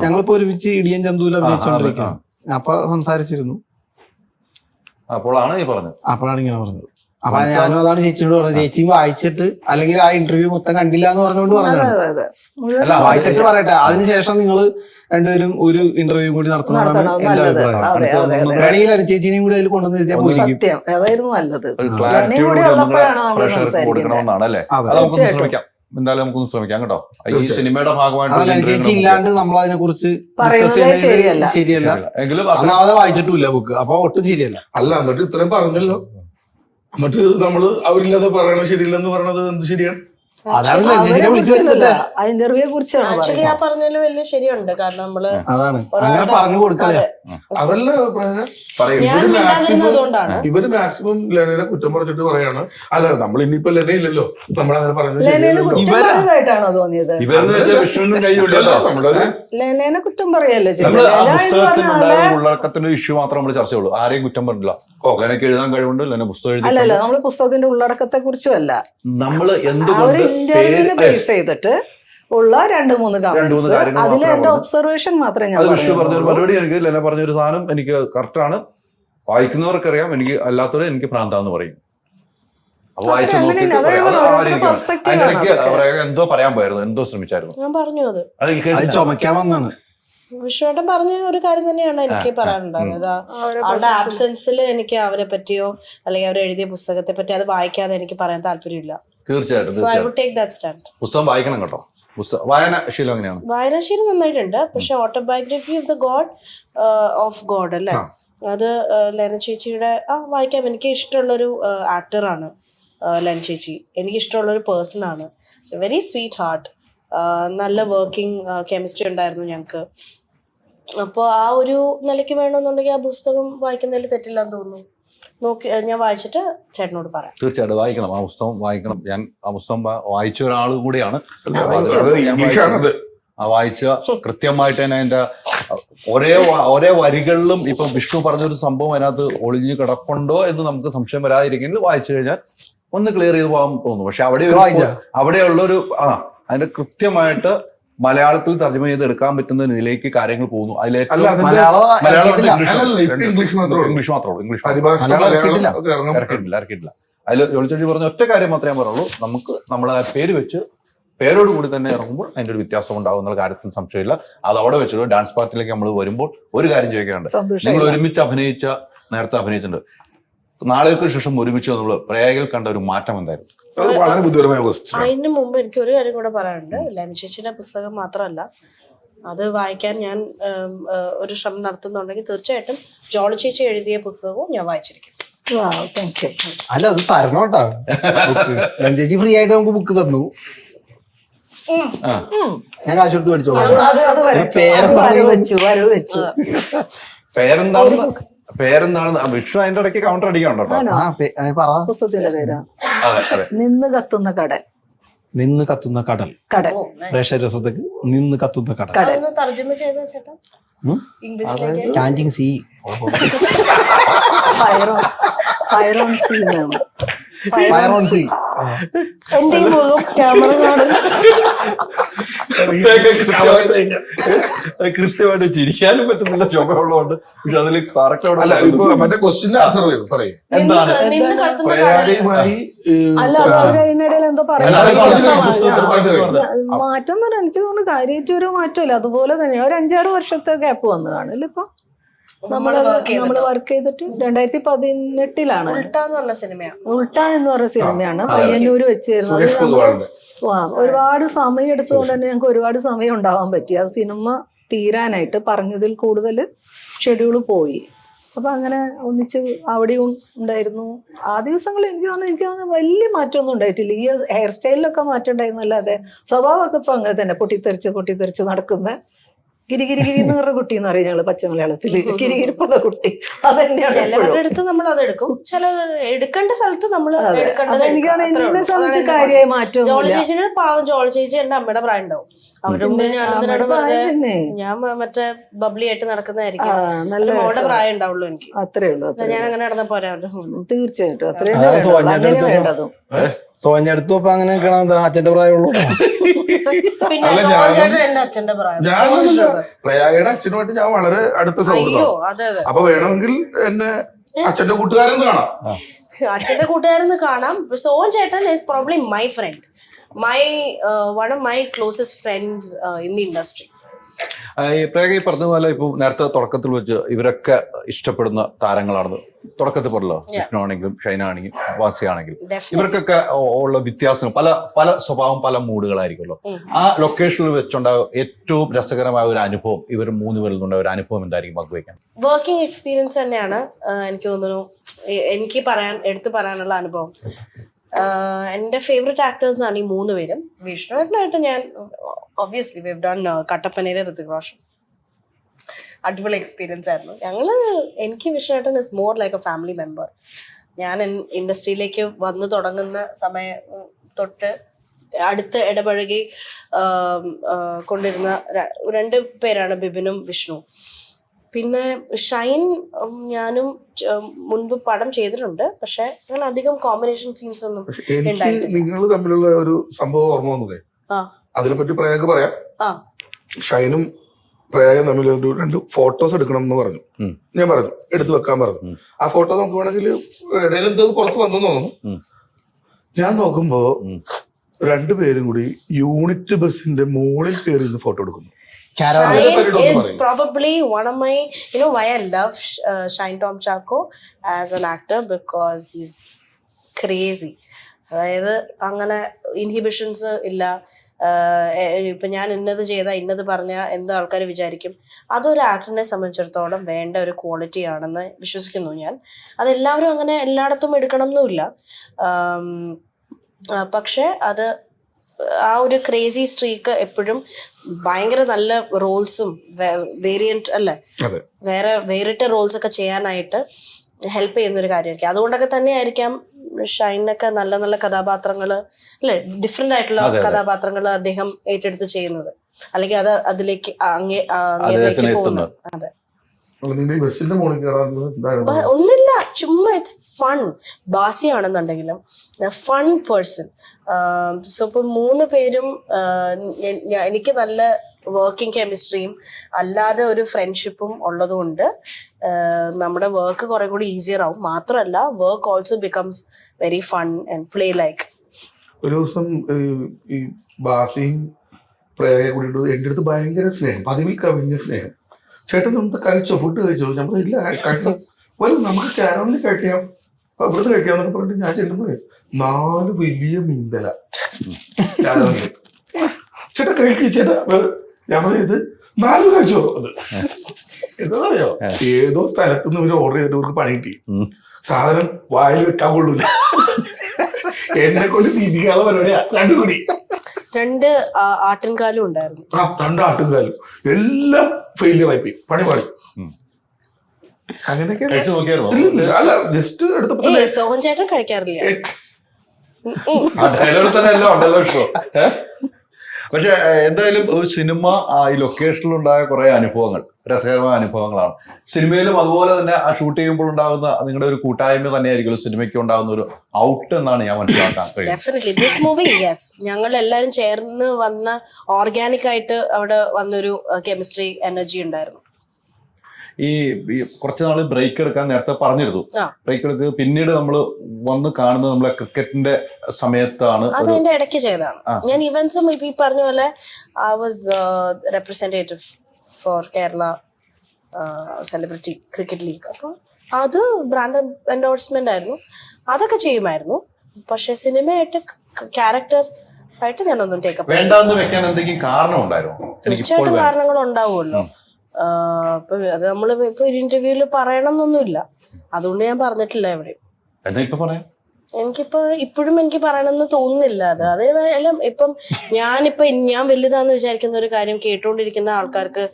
ഞങ്ങളിപ്പോ ഒരുമിച്ച് ഇടിയൻ ചന്തൂല അഭിനയിച്ചോണ്ടിരിക്കുകയാണ്. അപ്പൊ സംസാരിച്ചിരുന്നു. അപ്പോഴാണ് ഇങ്ങനെ പറഞ്ഞത്. അപ്പൊ ഞാനും അതാണ് ചേച്ചിയോട് പറഞ്ഞത്. ചേച്ചിയും വായിച്ചിട്ട് അല്ലെങ്കിൽ ആ ഇന്റർവ്യൂ മൊത്തം കണ്ടില്ല എന്ന് പറഞ്ഞുകൊണ്ട് പറഞ്ഞത്. വായിച്ചിട്ട് പറയട്ടെ, അതിനുശേഷം നിങ്ങൾ രണ്ടുപേരും ഒരു ഇന്റർവ്യൂ കൂടി നടത്തണമെന്നാണ് എന്റെ അഭിപ്രായം. വേണമെങ്കിൽ ചേച്ചിനെയും കൂടി അതിൽ കൊണ്ടുവന്ന് എഴുതിയാൽ പോയിരിക്കും. എന്തായാലും നമുക്കൊന്ന് ശ്രമിക്കാം കേട്ടോ. ഈ സിനിമയുടെ ഭാഗമായിട്ട് ചേച്ചി ഇല്ലാണ്ട് നമ്മൾ അതിനെ കുറിച്ച് ശരിയല്ല. എങ്കിലും ഒന്നാമതെ വായിച്ചിട്ടില്ല ബുക്ക്, അപ്പൊ ഒട്ടും ശരിയല്ല. അല്ല, എന്നിട്ട് ഇത്രയും പറഞ്ഞല്ലോ, എന്നിട്ട് നമ്മള് അവരില്ലാതെ പറയണത് ശരിയില്ലെന്ന് പറയണത് എന്ത് ശരിയാണ്? ഇന്റർവ്യൂയെ കുറിച്ചാണ് ആക്ച്വലി ഞാൻ പറഞ്ഞതിൽ വലിയ ശരിയുണ്ട്. കാരണം നമ്മള് പറഞ്ഞു കൊടുക്കാതെ അതല്ല ഇവര് മാക്സിമം ലെനയെ കുറ്റം പറഞ്ഞിട്ട് പറയാണ്. അല്ല, നമ്മൾ ഇനിയിപ്പോ ലെന ഇല്ലല്ലോ, നമ്മളങ്ങനെ പറഞ്ഞത് ായിട്ടാണോ തോന്നിയത്? ലെനേനെ കുറ്റം പറയല്ലോ. ഉള്ളടക്കത്തിന്റെ ഇഷ്യൂ മാത്രം നമ്മൾ ചർച്ച ചെയ്യുള്ളൂ. ആരെയും കുറ്റം പറഞ്ഞില്ല. ലെനക്ക് എഴുതാൻ കഴിവുണ്ട്, ലെന പുസ്തകം എഴുതി. അല്ലല്ല, നമ്മള് പുസ്തകത്തിന്റെ ഉള്ളടക്കത്തെ കുറിച്ചും അല്ല, നമ്മൾ എന്തുകൊണ്ട് ഇന്റർവ്യൂവിനെ ബേസ് ചെയ്തിട്ട് ഉള്ള 2-3 കമന്റ്സ്, അതിൽ എന്റെ ഒബ്സർവേഷൻ മാത്രമേ ഞാൻ വിഷു പറഞ്ഞൊരു മറുപടി. എനിക്ക് ലെന പറഞ്ഞൊരു സാധനം എനിക്ക് കറക്റ്റാണ്. വായിക്കുന്നവർക്കറിയാം, എനിക്ക് അല്ലാത്തവരെ എനിക്ക് ഭ്രാന്താന്ന് പറയും. അപ്പൊ വായിച്ചു നോക്കിയിട്ട് എന്തോ പറയാൻ പോയായിരുന്നു, എന്തോ ശ്രമിച്ചായിരുന്നു. ഞാൻ പറഞ്ഞു അത് ചുമക്കാൻ വന്നാണ്. വിഷ്ണുവേട്ടൻ പറഞ്ഞ ഒരു കാര്യം തന്നെയാണ് എനിക്ക് പറയാനുണ്ടായിരുന്നത്. അവരുടെ ആബ്സെൻസിൽ എനിക്ക് അവരെ പറ്റിയോ അല്ലെങ്കിൽ അവർ എഴുതിയ പുസ്തകത്തെ പറ്റി അത് വായിക്കാതെ എനിക്ക് പറയാൻ താല്പര്യമില്ല. തീർച്ചയായിട്ടും പുസ്തകം വായിക്കണം കേട്ടോ. വായനാശീലം എങ്ങനെയാണ്? വായനാശീലം നന്നായിട്ടുണ്ട്. പക്ഷെ ഓട്ടോബയോഗ്രഫി ഓഫ് ഗോഡ് അല്ലേ, അത് ലെന ചേച്ചിയുടെ വായിക്കാം. എനിക്ക് ഇഷ്ടമുള്ളൊരു ആക്ടറാണ് ലെന ചേച്ചി. എനിക്ക് ഇഷ്ടമുള്ളൊരു പേഴ്സൺ ആണ്. Very sweet heart. നല്ല വർക്കിംഗ് കെമിസ്ട്രി ഉണ്ടായിരുന്നു ഞങ്ങൾക്ക്. അപ്പോൾ ആ ഒരു നിലയ്ക്ക് വേണമെന്നുണ്ടെങ്കിൽ ആ പുസ്തകം വായിക്കുന്നതിൽ തെറ്റില്ലാന്ന് തോന്നുന്നു. ഞാൻ വായിച്ചിട്ട് ചേട്ടനോട് പറയാം. തീർച്ചയായിട്ടും വായിക്കണം, ആ പുസ്തകം വായിക്കണം. ഞാൻ ആ പുസ്തകം വായിച്ച ഒരാൾ കൂടിയാണ്. വായിച്ച കൃത്യമായിട്ട് തന്നെ അതിന്റെ ഒരേ വരികളിലും ഇപ്പൊ വിഷ്ണു പറഞ്ഞൊരു സംഭവം അതിനകത്ത് ഒളിഞ്ഞു കിടപ്പുണ്ടോ എന്ന് നമുക്ക് സംശയം വരാതിരിക്കുന്നത് വായിച്ചു കഴിഞ്ഞാൽ ഒന്ന് ക്ലിയർ ചെയ്ത് പോകാൻ തോന്നുന്നു. പക്ഷെ അവിടെയുള്ളൊരു അതിന്റെ കൃത്യമായിട്ട് മലയാളത്തിൽ തർജ്ജമ ചെയ്ത് എടുക്കാൻ പറ്റുന്ന ഇതിലേക്ക് കാര്യങ്ങൾ പോകുന്നു. ഇംഗ്ലീഷ് ഇറക്കിയിട്ടില്ല. അതിൽ ജോളിച്ചേച്ചി പറഞ്ഞ ഒറ്റ കാര്യം മാത്രമേ ഞാൻ പറയുള്ളൂ, നമുക്ക് നമ്മളെ പേര് വെച്ച് പേരോട് കൂടി തന്നെ ഇറങ്ങുമ്പോൾ അതിന്റെ ഒരു വ്യത്യാസം ഉണ്ടാവും എന്നുള്ള കാര്യത്തിൽ സംശയമില്ല. അത് അവിടെ വെച്ചിട്ട് ഡാൻസ് പാർട്ടിയിലേക്ക് നമ്മൾ വരുമ്പോൾ ഒരു കാര്യം ചോദിക്കാനുണ്ട്. നിങ്ങൾ ഒരുമിച്ച് നേരത്തെ അഭിനയിച്ചിട്ടുണ്ട്. നാളുകൾക്ക് ശേഷം ഒരുമിച്ച് നമ്മൾ പ്രയാഗിൽ കണ്ട ഒരു മാറ്റം എന്തായിരുന്നു? അതിന് മുമ്പ് എനിക്ക് ഒരു കാര്യം കൂടെ പറയാനുണ്ട്. ലെന ചേച്ചിയുടെ പുസ്തകം മാത്രമല്ല, അത് വായിക്കാൻ ഞാൻ ഒരു ശ്രമം നടത്തുന്നുണ്ടെങ്കിൽ തീർച്ചയായിട്ടും ജോളി ചേച്ചി എഴുതിയ പുസ്തകവും ഞാൻ വായിച്ചിരിക്കും. Thank you. അല്ല അത് തരണോട്ടാ. ചേച്ചി ഫ്രീ ആയിട്ട് നമുക്ക് ബുക്ക് തന്നു, ഞാൻ കാശ് കൊടുത്ത് മേടിച്ചോളാം. വരവ് വെച്ചു. പേരെന്താണ് വിഷ്ണു അതിന്റെ ഇടയ്ക്ക് കൗണ്ടർ അടിക്കണ്ടോ? പുസ്തകത്തിന്റെ പേരാ നിന്ന് കത്തുന്ന കടൽ. നിന്ന് കത്തുന്ന കടൽ. കടൽ പ്രേക്ഷരസത്തേക്ക് നിന്ന് കത്തുന്ന കടൽ. അതൊന്ന് തർജ്ജമ ചെയ്ത ചേട്ടാ ഇംഗ്ലീഷിലേക്ക്. Standing sea. Fire on sea എന്നാണ്. Fire on sea. എന്റെ ഈ മുഖം ക്യാമറ കാണും. കൃത്യമായിട്ട് ചിരിക്കാനും പറ്റുന്നില്ല, ചുമയുള്ളതുകൊണ്ട്. പക്ഷെ അതിൽ അല്ല ഇപ്പൊ മറ്റേ ക്വസ്റ്റ്യന്റെ ആൻസർ പറയും. എന്താണ് നിന്ന് കത്തുന്ന പ്രയാഗയുമായി അല്ല അതിനിടയിൽ എന്തോ പറയാം മാറ്റം എന്ന് പറഞ്ഞാൽ എനിക്ക് തോന്നുന്നു കാര്യമായിട്ട് ഒരു മാറ്റമില്ല. അതുപോലെ തന്നെയാണ് ഒരു 5-6 വർഷത്തെ ഗ്യാപ്പ് വന്നു കാണില്ല. ഇപ്പൊ നമ്മള് വർക്ക് ചെയ്തിട്ട് 2018 ഉൾട്ട എന്ന് പറഞ്ഞ സിനിമയാണ്. ഉൾട്ട എന്ന് പറഞ്ഞ സിനിമയാണ് പയ്യന്നൂര് വെച്ചിരുന്നത്. ഒരുപാട് സമയം എടുത്തുകൊണ്ട് തന്നെ ഞങ്ങൾക്ക് ഒരുപാട് സമയം ഉണ്ടാവാൻ പറ്റി. ആ സിനിമ തീരാനായിട്ട് പറഞ്ഞതിൽ കൂടുതൽ ഷെഡ്യൂള് പോയി. അപ്പൊ അങ്ങനെ ഒന്നിച്ച് അവിടെയും ഉണ്ടായിരുന്നു. ആ ദിവസങ്ങളിൽ എനിക്ക് തോന്നുന്നു വലിയ മാറ്റമൊന്നും ഉണ്ടായിട്ടില്ല. ഈ ഹെയർ സ്റ്റൈലിലൊക്കെ മാറ്റം ഉണ്ടായിരുന്നല്ലാതെ സ്വഭാവമൊക്കെ ഇപ്പൊ അങ്ങനെ തന്നെ പൊട്ടിത്തെറിച്ച് നടക്കുന്ന ഗിരിഗിരിഗിരി എന്ന് പറഞ്ഞ കുട്ടി എന്ന് പറയും ഞങ്ങള് പച്ച മലയാളത്തില്. ഗിരിഗിരിപ്പുള്ള കുട്ടി അത് തന്നെയാണ്. ചിലവരുടെ അടുത്ത് നമ്മൾ അത് എടുക്കും, ചില എടുക്കേണ്ട സ്ഥലത്ത് നമ്മൾ കാര്യമായി മാറ്റം. ജോളി ചേച്ചിയുടെ പാവം ജോളി ചേച്ചി എന്റെ അമ്മയുടെ പ്രായം ഉണ്ടാവും. അവരുടെ മുമ്പിൽ ഞാൻ എന്തിനാണ് വെറുതെ ഞാൻ മറ്റേ ബബ്ലി ആയിട്ട് നടക്കുന്നതായിരിക്കും. മോളുടെ പ്രായം ഉണ്ടാവുള്ളൂ എനിക്ക്. അത്രേ ഉള്ളൂ. ഞാൻ അങ്ങനെ നടന്ന പോരാ അവരുടെ മുമ്പിൽ. തീർച്ചയായിട്ടും അത്രയും വേണ്ടതും. സോഞ്ഞടുത്തു അപ്പൊ അങ്ങനെ അച്ഛന്റെ പ്രായമുള്ളൂ. പിന്നെ സോജേട്ടൻ എന്റെ അച്ഛന്റെ പ്രായം. പ്രയാഗയുടെ അച്ഛനുമായിട്ട് ഞാൻ വളരെ അടുത്ത സൗഹൃദം. അപ്പൊ വേണമെങ്കിൽ എന്റെ അച്ഛന്റെ കൂട്ടുകാരൻ കാണാം. അച്ഛന്റെ കൂട്ടുകാരെന്ന് കാണാം. സോൻ ചേട്ടൻ is probably my friend, one of my closest friends in the industry. പ്രേഗ പറഞ്ഞ പോലെ ഇപ്പൊ നേരത്തെ തുടക്കത്തിൽ വെച്ച് ഇവരൊക്കെ ഇഷ്ടപ്പെടുന്ന താരങ്ങളാണ്. തുടക്കത്തിൽ പറഞ്ഞല്ലോ, വിഷ്ണു ആണെങ്കിലും ഷൈന ആണെങ്കിലും വാസി ആണെങ്കിലും ഇവർക്കൊക്കെ ഉള്ള വ്യത്യാസം പല സ്വഭാവം, പല മൂഡുകളായിരിക്കുമല്ലോ. ആ ലൊക്കേഷനിൽ വെച്ചുണ്ടാകും ഏറ്റവും രസകരമായ ഒരു അനുഭവം ഇവർ 3 പേരിൽ നിന്നുണ്ടായ ഒരു അനുഭവം എന്തായിരിക്കും പങ്കുവയ്ക്കാൻ? വർക്കിംഗ് എക്സ്പീരിയൻസ് തന്നെയാണ് എനിക്ക് തോന്നുന്നു എനിക്ക് എടുത്തു പറയാനുള്ള അനുഭവം. എൻ്റെ ഫേവറേറ്റ് ആക്ടേഴ്സ് ആണ് ഈ 3 പേരും. വിഷ്ണുവായിട്ട് ഞാൻ ഒബ്വിയസ്ലി വി ഹാവ് ഡൺ കട്ടപ്പനയിലെ ഋതിക് റോഷൻ. അടിപൊളി എക്സ്പീരിയൻസ് ആയിരുന്നു. എനിക്ക് വിഷ്ണുവേട്ടൻ is more like a family member. ഞാൻ ഇൻഡസ്ട്രിയിലേക്ക് വന്നു തുടങ്ങുന്ന സമയം തൊട്ട് അടുത്ത് ഇടപഴകി കൊണ്ടിരുന്ന 2 പേരാണ് ബിബിനും വിഷ്ണു. പിന്നെ ഷൈൻ ഞാനും മുൻപ് പടം ചെയ്തിട്ടുണ്ട്, പക്ഷെ അങ്ങനെ അധികം കോമ്പിനേഷൻ സീൻസ് ഒന്നും നിങ്ങൾ തമ്മിലുള്ള ഒരു സംഭവം ഓർമ്മ വന്നതേ, അതിനെപ്പറ്റി പ്രയാഗ പറയാം. ഷൈനും പ്രയാഗം തമ്മിൽ 2 ഫോട്ടോസ് എടുക്കണം എന്ന് പറഞ്ഞു. ഞാൻ പറഞ്ഞു എടുത്തു വെക്കാൻ പറഞ്ഞു. ആ ഫോട്ടോ നമുക്ക് വേണമെങ്കിൽ ഇടയിൽ എന്തത് പുറത്ത് വന്നു തോന്നുന്നു. ഞാൻ നോക്കുമ്പോ 2 പേരും കൂടി യൂണിറ്റ് ബസിന്റെ മുകളിൽ കയറി ഫോട്ടോ എടുക്കുന്നു. Shine is probably one of my, why I love Shine Tom Chacko as an actor, because he's crazy. അതായത് അങ്ങനെ ഇൻഹിബിഷൻസ് ഇല്ല. ഇപ്പൊ ഞാൻ ഇന്നത് ചെയ്താൽ ഇന്നത് പറഞ്ഞാൽ എന്ത് ആൾക്കാർ വിചാരിക്കും, അതൊരു ആക്ടറിനെ സംബന്ധിച്ചിടത്തോളം വേണ്ട ഒരു ക്വാളിറ്റി ആണെന്ന് വിശ്വസിക്കുന്നു ഞാൻ. അതെല്ലാവരും അങ്ങനെ എല്ലായിടത്തും എടുക്കണം എന്നുമില്ല, പക്ഷെ അത് ആ ഒരു ക്രേസി സ്ട്രീക്ക് എപ്പോഴും ഭയങ്കര നല്ല റോൾസും വേരിയന്റ് അല്ലേ, വേറിട്ട റോൾസ് ഒക്കെ ചെയ്യാനായിട്ട് ഹെൽപ്പ് ചെയ്യുന്ന ഒരു കാര്യമായിരിക്കും. അതുകൊണ്ടൊക്കെ തന്നെ ആയിരിക്കാം ഷൈനൊക്കെ നല്ല നല്ല കഥാപാത്രങ്ങള് അല്ലെ, ഡിഫറെന്റ് ആയിട്ടുള്ള കഥാപാത്രങ്ങൾ അദ്ദേഹം ഏറ്റെടുത്ത് ചെയ്യുന്നത്, അല്ലെങ്കിൽ അത് അതിലേക്ക് അങ്ങേലേക്ക് പോകുന്നത്. അതെ, ഒന്നുമില്ല, ചുമ്മാ ഇറ്റ്സ് ഫൺ. ബാസിയാണെന്നുണ്ടെങ്കിലും ഫൺ പേഴ്സൺ. സോ ഇപ്പൊ 3 പേരും എനിക്ക് നല്ല വർക്കിംഗ് കെമിസ്ട്രിയും അല്ലാതെ ഒരു ഫ്രണ്ട്ഷിപ്പും ഉള്ളതുകൊണ്ട് നമ്മുടെ വർക്ക് കുറെ കൂടി ഈസിയർ ആവും. മാത്രമല്ല work also becomes very fun and play like. ഒരു ദിവസം ഈ ബാസിയും പ്രേരയെ കൂടിയിട്ട് എൻ്റെ അടുത്ത് ഭയങ്കര സ്നേഹം, പതിവിൽ കവിഞ്ഞ സ്നേഹം. ചേട്ടൻ നമുക്ക് കഴിച്ചോ, ഫുഡ് കഴിച്ചോ? ഞാൻ ഇല്ല, കഴിക്കാം, വരും നമുക്ക് കാരോണിൽ കഴിക്കാം, ഇവിടുന്ന് കഴിക്കാന്നൊക്കെ പറഞ്ഞിട്ട് ഞാൻ ചെല്ലുമ്പോ 4 വലിയ മീൻതല കാരോണിൽ. ചേട്ടാ കഴിക്കും ചേട്ടാ. ഞാൻ പറഞ്ഞത് 4 കഴിച്ചോ അത് എന്താ ഏതോ സ്ഥലത്തുനിന്ന് ഇവര് ഓർഡർ ചെയ്തിട്ട് ഇവർക്ക് പണി കിട്ടി. സാധനം വായിൽ വെക്കാൻ കൊള്ളൂല. എന്നെ കൊണ്ട് തിരികാനുള്ള പരിപാടിയാ. 2 കൂടി 2 ആട്ടിൻകാലും ഉണ്ടായിരുന്നു. 2 ആട്ടുകാലും എല്ലാം ഫെയിലിയർ ആയി പോയി. പണി പാടി. അങ്ങനെയൊക്കെ കഴിച്ചു നോക്കിയായിരുന്നോ? അല്ല, ജസ്റ്റ് എടുത്തപ്പോ സോഹൻ ചേട്ടൻ കഴിക്കാറില്ല. ആ ഡയലോഗ് തന്നെ എല്ലാം ഉണ്ടല്ലോ ഇപ്പോ. പക്ഷെ എന്തായാലും ഒരു സിനിമ ഈ ലൊക്കേഷനിൽ ഉണ്ടായ കുറെ അനുഭവങ്ങൾ രസകരമായ അനുഭവങ്ങളാണ്. സിനിമയിലും അതുപോലെ തന്നെ ആ ഷൂട്ട് ചെയ്യുമ്പോൾ ഉണ്ടാകുന്ന നിങ്ങളുടെ ഒരു കൂട്ടായ്മ തന്നെയായിരിക്കും സിനിമയ്ക്ക് ഉണ്ടാകുന്ന ഒരു ഔട്ട് എന്നാണ് ഞാൻ മനസ്സിലാക്കാൻ കഴിയുന്നത്. ഡെഫിനറ്റ്ലി ദിസ് മൂവി യെസ്, ഞങ്ങൾ എല്ലാവരും ചേർന്ന് വന്ന ഓർഗാനിക് ആയിട്ട് അവിടെ വന്നൊരു കെമിസ്ട്രി എനർജി ഉണ്ടായിരുന്നു. ഈ കുറച്ച് നാള് ബ്രേക്ക് എടുക്കാൻ നേരത്തെ പറഞ്ഞിരുന്നു. ബ്രേക്ക് എടുത്ത് പിന്നീട് നമ്മൾ വന്ന് കാണുന്നത് നമ്മളെ ക്രിക്കറ്റിന്റെ സമയത്താണ്. അത് അതിന്റെ ഇടയ്ക്ക് ചെയ്തതാണ്. ഞാൻ ഇവന്റ്സും ഈ പറഞ്ഞ പോലെ I was representative for Kerala celebrity cricket league. അപ്പോൾ അത് ബ്രാൻഡ് എൻഡോഴ്സ്മെന്റ് ആയിരുന്നു, അതൊക്കെ ചെയ്യുമായിരുന്നു. പക്ഷെ സിനിമയായിട്ട് ക്യാരക്ടർ ആയിട്ട് ഞാനൊന്നും ടേക്കപ്പ് വേണ്ടാന്ന് വെക്കാൻ എന്തെങ്കിലും കാരണം ഉണ്ടായിരുന്നു? തീർച്ചയായിട്ടും കാരണങ്ങൾ ഉണ്ടാവുമല്ലോ. ഇപ്പൊ അത് നമ്മൾ ഇപ്പൊ ഒരു ഇന്റർവ്യൂല് പറയണം എന്നൊന്നുമില്ല, അതുകൊണ്ട് ഞാൻ പറഞ്ഞിട്ടില്ല എവിടെയും. എനിക്കിപ്പോ ഇപ്പോഴും എനിക്ക് പറയണമെന്ന് തോന്നുന്നില്ല. അതെല്ലാം ഇപ്പം ഞാൻ വലുതാന്ന് വിചാരിക്കുന്ന ഒരു കാര്യം കേട്ടോണ്ടിരിക്കുന്ന ആൾക്കാർക്ക്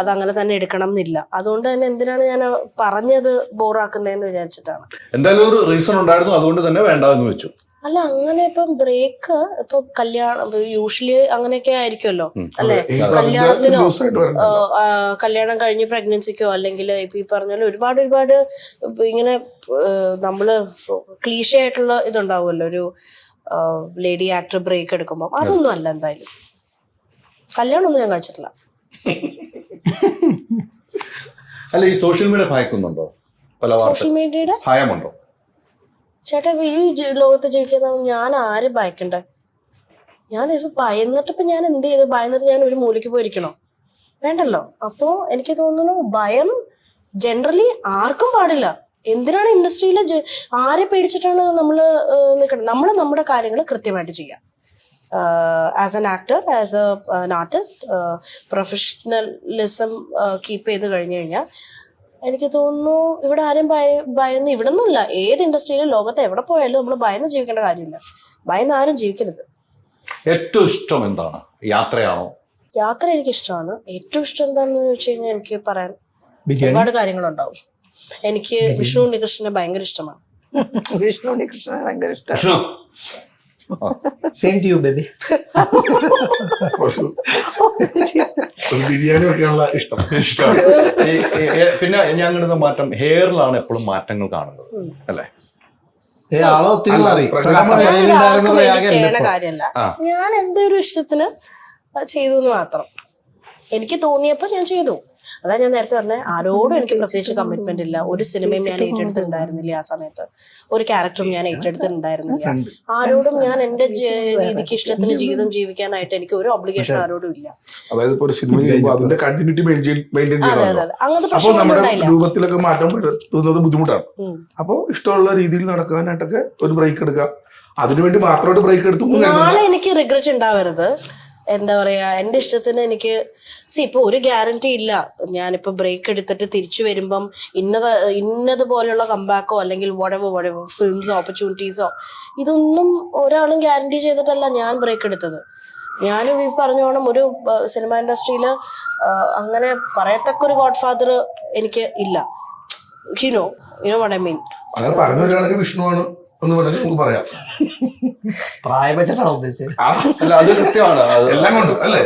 അതങ്ങനെ തന്നെ എടുക്കണം എന്നില്ല. അതുകൊണ്ട് തന്നെ എന്തിനാണ് ഞാൻ പറഞ്ഞത് ബോറാക്കുന്നതെന്ന് വിചാരിച്ചിട്ടാണ്. എന്തായാലും ഒരു റീസൺ ഉണ്ടായിരുന്നു, അതുകൊണ്ട് തന്നെ വേണ്ടാന്ന് വെച്ചു. അല്ല, അങ്ങനെ ഇപ്പം ബ്രേക്ക് ഇപ്പൊ കല്യാണം യൂഷ്വലി അങ്ങനെയൊക്കെ ആയിരിക്കുമല്ലോ അല്ലെ. കല്യാണം കഴിഞ്ഞ് പ്രഗ്നൻസിക്കോ അല്ലെങ്കിൽ ഇപ്പൊ ഈ പറഞ്ഞ പോലെ ഒരുപാട് ഇങ്ങനെ നമ്മള് ക്ലീഷേ ആയിട്ടുള്ള ഇതുണ്ടാവുമല്ലോ, ഒരു ലേഡി ആക്ടർ ബ്രേക്ക് എടുക്കുമ്പോ. അതൊന്നും അല്ല, എന്തായാലും കല്യാണമൊന്നും ഞാൻ കഴിച്ചിട്ടില്ല. അല്ല, ഈ സോഷ്യൽ മീഡിയ ഭയക്കുന്നുണ്ടോ? സോഷ്യൽ മീഡിയയുടെ ഭയമുണ്ടോ? ചേട്ടാ, ഈ ലോകത്ത് ജീവിക്കുന്ന ഞാൻ ആര് ഭയക്കണ്ടേ? ഞാനിത് ഭയന്നിട്ടിപ്പോ ഞാൻ എന്ത് ചെയ്തു? ഭയന്നിട്ട് ഞാൻ ഒരു മൂലയ്ക്ക് പോയിരിക്കണോ? വേണ്ടല്ലോ. അപ്പോ എനിക്ക് തോന്നുന്നു ഭയം ജനറലി ആർക്കും പാടില്ല. എന്തിനാണ് ഇൻഡസ്ട്രിയിൽ ആരെ പേടിച്ചിട്ടാണ് നമ്മള് നിൽക്കുന്നത്? നമ്മുടെ കാര്യങ്ങൾ കൃത്യമായിട്ട് ചെയ്യാം. As an actor, as an artist, professionalism keep ചെയ്ത് കഴിഞ്ഞു കഴിഞ്ഞാൽ എനിക്ക് തോന്നുന്നു ഇവിടെ ആരും ഭയന്ന് ഇവിടെ നിന്നല്ല, ഏത് ഇൻഡസ്ട്രിയിലും ലോകത്ത് എവിടെ പോയാലും നമ്മൾ ഭയന്ന് ജീവിക്കേണ്ട കാര്യമില്ല. ഭയന്ന് ആരും ജീവിക്കരുത്. ഏറ്റവും ഇഷ്ടം എന്താണ്? യാത്രയാണോ? യാത്ര എനിക്ക് ഇഷ്ടമാണ്. ഏറ്റവും ഇഷ്ടം എന്താണെന്ന് ചോദിച്ചു കഴിഞ്ഞാൽ എനിക്ക് പറയാൻ ഒരുപാട് കാര്യങ്ങളുണ്ടാവും. എനിക്ക് വിഷ്ണു ഉണ്ണികൃഷ്ണനെ ഭയങ്കര ഇഷ്ടമാണ്. വിഷ്ണു ഉണ്ണികൃഷ്ണനെ ഭയങ്കര ഇഷ്ടമാണ്. Same to you baby. Biryani ഒക്കെയുള്ള ഇഷ്ടം. പിന്നെ ഞാൻ കണ്ടുന്ന മാറ്റം ഹെയറിലാണ് എപ്പോഴും മാറ്റങ്ങൾ കാണുന്നത് അല്ലേ? ആളെ ഒത്തിരി മാറി. ചെയ്യണ കാര്യമല്ല, ഞാൻ എന്റെ ഒരു ഇഷ്ടത്തിന് ചെയ്തു എന്ന് മാത്രം. എനിക്ക് തോന്നിയപ്പോ ഞാൻ ചെയ്തു. അതാ ഞാൻ നേരത്തെ പറഞ്ഞ, ആരോടും എനിക്ക് പ്രത്യേകിച്ച് കമ്മിറ്റ്മെന്റ് ഇല്ല. ഒരു സിനിമയും ഞാൻ ഏറ്റെടുത്തിട്ടുണ്ടായിരുന്നില്ല ആ സമയത്ത്. ഒരു ക്യാരക്ടറും ഞാൻ ഏറ്റെടുത്തിട്ടുണ്ടായിരുന്നില്ല. ആരോടും ഞാൻ എന്റെ രീതിക്ക് ഇഷ്ടത്തിന് ജീവിതം ജീവിക്കാനായിട്ട് എനിക്ക് ഒരു ഒബ്ലിഗേഷൻ ആരോടും ഇല്ല. അതായത് ഒരു സിനിമ ചെയ്യുമ്പോൾ അതിന്റെ കണ്ടിന്യൂറ്റി മെയിൻറ്റെയിൻ ചെയ്യണം. അങ്ങനത്തെ അപ്പോൾ നമ്മുടെ പ്രശ്നമൊന്നും രൂപത്തിലൊക്കെ മാറ്റം വരുത്തുന്നത് ബുദ്ധിമുട്ടാണ്. അപ്പോൾ ഇഷ്ടമുള്ള രീതിയിൽ നടക്കാനായിട്ടൊക്കെ ഒരു ബ്രേക്ക് എടുക്കുക. അതിനുവേണ്ടി മാത്രമായിട്ട് ബ്രേക്ക് എടുത്തു. നാളെ എനിക്ക് റിഗ്രറ്റ് ഉണ്ടാവരുത്. എന്താ പറയാ, എന്റെ ഇഷ്ടത്തിന് എനിക്ക് ഇപ്പൊ ഒരു ഗ്യാരണ്ടി ഇല്ല. ഞാനിപ്പോ ബ്രേക്ക് എടുത്തിട്ട് തിരിച്ചു വരുമ്പം ഇന്നതുപോലുള്ള കംബാക്കോ അല്ലെങ്കിൽ വടവോ ഫിലിംസോ ഓപ്പർച്യൂണിറ്റീസോ ഇതൊന്നും ഒരാളും ഗ്യാരണ്ടി ചെയ്തിട്ടല്ല ഞാൻ ബ്രേക്ക് എടുത്തത്. ഞാനും ഈ പറഞ്ഞോണം ഒരു സിനിമ ഇൻഡസ്ട്രിയിൽ അങ്ങനെ പറയത്തക്ക ഒരു ഗോഡ് ഫാദർ എനിക്ക് ഇല്ല. You know what I mean. അങ്ങനെ പറഞ്ഞു വരികയാണെങ്കിൽ വിഷ്ണുവാണ് എന്ന് വേണമെങ്കിൽ നമുക്ക് പറയാം. പ്രായം വെച്ചിട്ടാണോ ഉദ്ദേശിച്ചത്? അല്ല, അത് കൃത്യമാണ്. എല്ലാം കൊണ്ട് അല്ലേ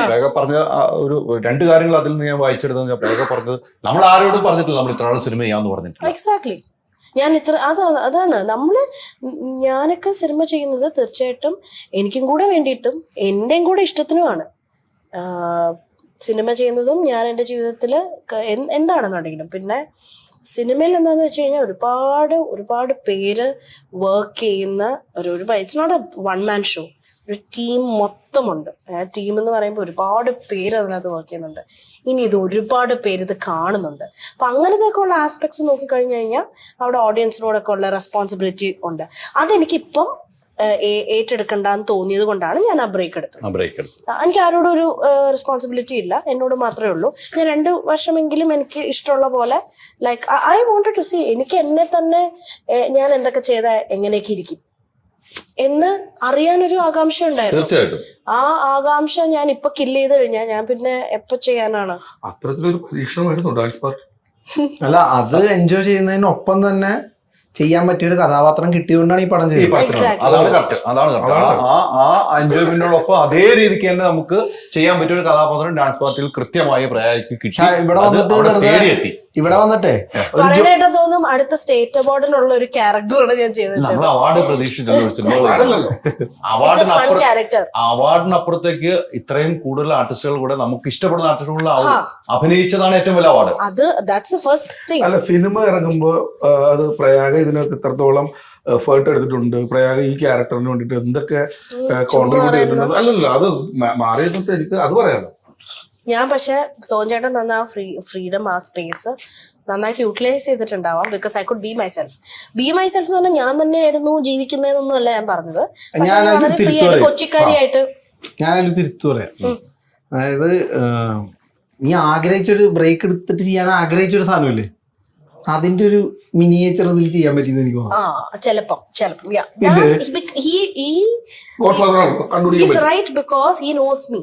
പേഗ പറഞ്ഞ ഒരു 2 കാര്യങ്ങൾ അതിൽ നിന്ന് ഞാൻ വായിച്ചെടുത്തത്. പേഗ പറഞ്ഞത് നമ്മൾ ആരോടും പറഞ്ഞിട്ടില്ല നമ്മൾ ഇത്ര നാൾ സിനിമ ചെയ്യാമെന്ന് പറഞ്ഞിട്ടില്ല. എക്സാക്ട്ലി. ഞാൻ അതാണ് ഞാനൊക്കെ സിനിമ ചെയ്യുന്നത് തീർച്ചയായിട്ടും എനിക്കും കൂടെ വേണ്ടിയിട്ടും എന്റെയും കൂടെ ഇഷ്ടത്തിനുമാണ് സിനിമ ചെയ്യുന്നതും. ഞാൻ എൻ്റെ ജീവിതത്തിൽ എന്താണെന്നുണ്ടെങ്കിലും പിന്നെ സിനിമയിൽ എന്താന്ന് വെച്ച് കഴിഞ്ഞാൽ ഒരുപാട് പേര് വർക്ക് ചെയ്യുന്ന ഒരു it's not a one man show. ഒരു ടീം മൊത്തമുണ്ട്. ടീം എന്ന് പറയുമ്പോൾ ഒരുപാട് പേര് അതിനകത്ത് വർക്ക് ചെയ്യുന്നുണ്ട്. ഇനി ഇത് ഒരുപാട് പേര് ഇത് കാണുന്നുണ്ട്. അപ്പൊ അങ്ങനത്തെയൊക്കെ ഉള്ള ആസ്പെക്ട്സ് നോക്കിക്കഴിഞ്ഞു കഴിഞ്ഞാൽ അവിടെ ഓഡിയൻസിനോടൊക്കെ ഉള്ള റെസ്പോൺസിബിലിറ്റി ഉണ്ട്. അതെനിക്കിപ്പം ഏറ്റെടുക്കണ്ടെന്ന് തോന്നിയത് കൊണ്ടാണ് ഞാൻ ആ ബ്രേക്ക് എടുത്തത്. ബ്രേക്ക് എടുത്തു. എനിക്ക് ആരോടും ഒരു റെസ്പോൺസിബിലിറ്റി ഇല്ല, എന്നോട് മാത്രമേ ഉള്ളൂ. ഞാൻ 2 വർഷമെങ്കിലും എനിക്ക് ഇഷ്ടമുള്ള പോലെ like I wanted to see, എനിക്ക് എന്നെ തന്നെ ഞാൻ എന്തൊക്കെ ചെയ്താൽ എങ്ങനെയൊക്കെ ഇരിക്കും എന്ന് അറിയാനൊരു ആകാംക്ഷ ഉണ്ടായിരുന്നു. തീർച്ചയായിട്ടും ആ ആകാംക്ഷ ഞാൻ ഇപ്പൊ കില്ല് ചെയ്ത് കഴിഞ്ഞാൽ ഞാൻ പിന്നെ എപ്പോ ചെയ്യാനാണ്? അത്തരത്തിലൊരു പരീക്ഷണമായിരുന്നു ഡാൻസ് പാർട്ടി. അല്ല, അത് എൻജോയ് ചെയ്യുന്നതിനൊപ്പം തന്നെ ചെയ്യാൻ പറ്റിയ ഒരു കഥാപാത്രം കിട്ടിയതുകൊണ്ടാണ് ഈ പടം ചെയ്തത്. Exactly. അതാണ് കറക്റ്റ്. ആ എൻജോയ്മെന്റിനോടൊപ്പം അതേ രീതിക്ക് തന്നെ നമുക്ക് ചെയ്യാൻ പറ്റിയ ഒരു കഥാപാത്രം ഡാൻസ് പാർട്ടിയിൽ കൃത്യമായി പ്രയാഗിക്ക് കിട്ടി. പക്ഷേ ഇവിടെ അത് വന്നിട്ട് അവിടെ വെറുതെ തേടിയെത്തി. ഇവിടെ വന്നിട്ടേ പറയണേട്ടാ തോന്നും അടുത്ത സ്റ്റേറ്റ് അവാർഡിനുള്ള ഒരു ക്യാരക്ടറാണ് ഞാൻ ചെയ്തത്. നമ്മൾ അവാർഡ് പ്രതീക്ഷിച്ചിട്ടുള്ള ഫൺ ക്യാരക്ടർ. അവാർഡിനപ്പുറത്തേക്ക് ഇത്രയും കൂടുതൽ ആർട്ടിസ്റ്റുകൾ കൂടെ നമുക്ക് ഇഷ്ടപ്പെടുന്ന ആർട്ടിസ്റ്റുകൾ അഭിനയിച്ചതാണ് ഏറ്റവും വലിയ അവാർഡ്. അത് ദാറ്റ്സ് ദ ഫസ്റ്റ് തിങ്. അല്ല, സിനിമ ഇറങ്ങുമ്പോ അത് പ്രയാഗ ഇതിനകത്ത് ഇത്രത്തോളം എഫേർട്ട് എടുത്തിട്ടുണ്ട്, പ്രയാഗ ഈ ക്യാരക്ടറിന് വേണ്ടിട്ട് എന്തൊക്കെ കോൺട്രിബ്യൂട്ട് ചെയ്തിട്ടുണ്ട്. അല്ലല്ലോ, അത് മാറിയിട്ട് എനിക്ക് അത് പറയാമല്ലോ. ഞാൻ പക്ഷെ സോഞ്ചേട്ടൻ തന്ന ആ ഫ്രീഡം, ആ സ്പേസ് നന്നായിട്ട് യൂട്ടിലൈസ് ചെയ്തിട്ടുണ്ടാവാം. Because I could be myself. Be myself എന്ന് പറഞ്ഞാൽ ഞാൻ തന്നെയായിരുന്നു ജീവിക്കുന്നതെന്നൊന്നും അല്ല ഞാൻ പറഞ്ഞത്. വളരെ ഫ്രീ ആയിട്ട് കൊച്ചിക്കാരിയായിട്ട് ഞാനൊരു തിരുത്തു പറയാം. അതായത് നീ ആഗ്രഹിച്ചൊരു ബ്രേക്ക് എടുത്തിട്ട് ചെയ്യാൻ ആഗ്രഹിച്ചൊരു സാധനമില്ലേ, അതിന്റെ ഒരു മിനിയേച്ചർ ഇതിൽ ചെയ്യാൻ പറ്റിയെന്ന് എനിക്ക് തോന്നുന്നു. ചിലപ്പം right because he knows me.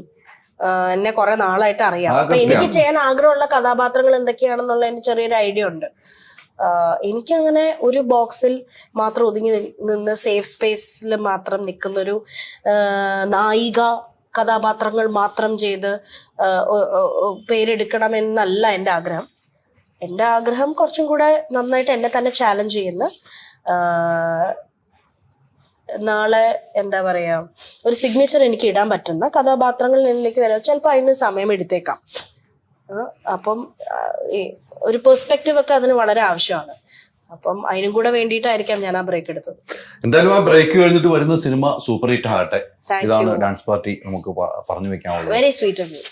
എന്നെ കുറെ നാളായിട്ട് അറിയാം. അപ്പൊ എനിക്ക് ചെയ്യാൻ ആഗ്രഹമുള്ള കഥാപാത്രങ്ങൾ എന്തൊക്കെയാണെന്നുള്ള എന്റെ ചെറിയൊരു ഐഡിയ ഉണ്ട്. എനിക്കങ്ങനെ ഒരു ബോക്സിൽ മാത്രം ഒതുങ്ങി നിന്ന് സേഫ് സ്പേസിൽ മാത്രം നിൽക്കുന്നൊരു നായിക കഥാപാത്രങ്ങൾ മാത്രം ചെയ്ത് പേരെടുക്കണമെന്നല്ല എൻ്റെ ആഗ്രഹം. എൻ്റെ ആഗ്രഹം കുറച്ചും കൂടെ നന്നായിട്ട് എന്നെ തന്നെ ചാലഞ്ച് ചെയ്യുന്ന, നാളെ എന്താ പറയാ ഒരു സിഗ്നേച്ചർ എനിക്ക് ഇടാൻ പറ്റുന്ന കഥാപാത്രങ്ങൾ എന്നിലേക്ക് വരാം. ചിലപ്പോൾ അതിന് സമയം എടുത്തേക്കാം. അപ്പം ഒരു പെർസ്പെക്റ്റീവ് ഒക്കെ അതിന് വളരെ ആവശ്യമാണ്. അപ്പം അതിനും കൂടെ വേണ്ടിയിട്ടായിരിക്കാം ഞാൻ ആ ബ്രേക്ക് എടുത്തത്. എന്തായാലും ആ ബ്രേക്ക് കഴിഞ്ഞിട്ട് വരുന്ന സിനിമ സൂപ്പർ ഹിറ്റ് ആകട്ടെ. ഇതാണ് ഡാൻസ് പാർട്ടി നമുക്ക് പറഞ്ഞു വെക്കാനുള്ളത്. Very sweet of you.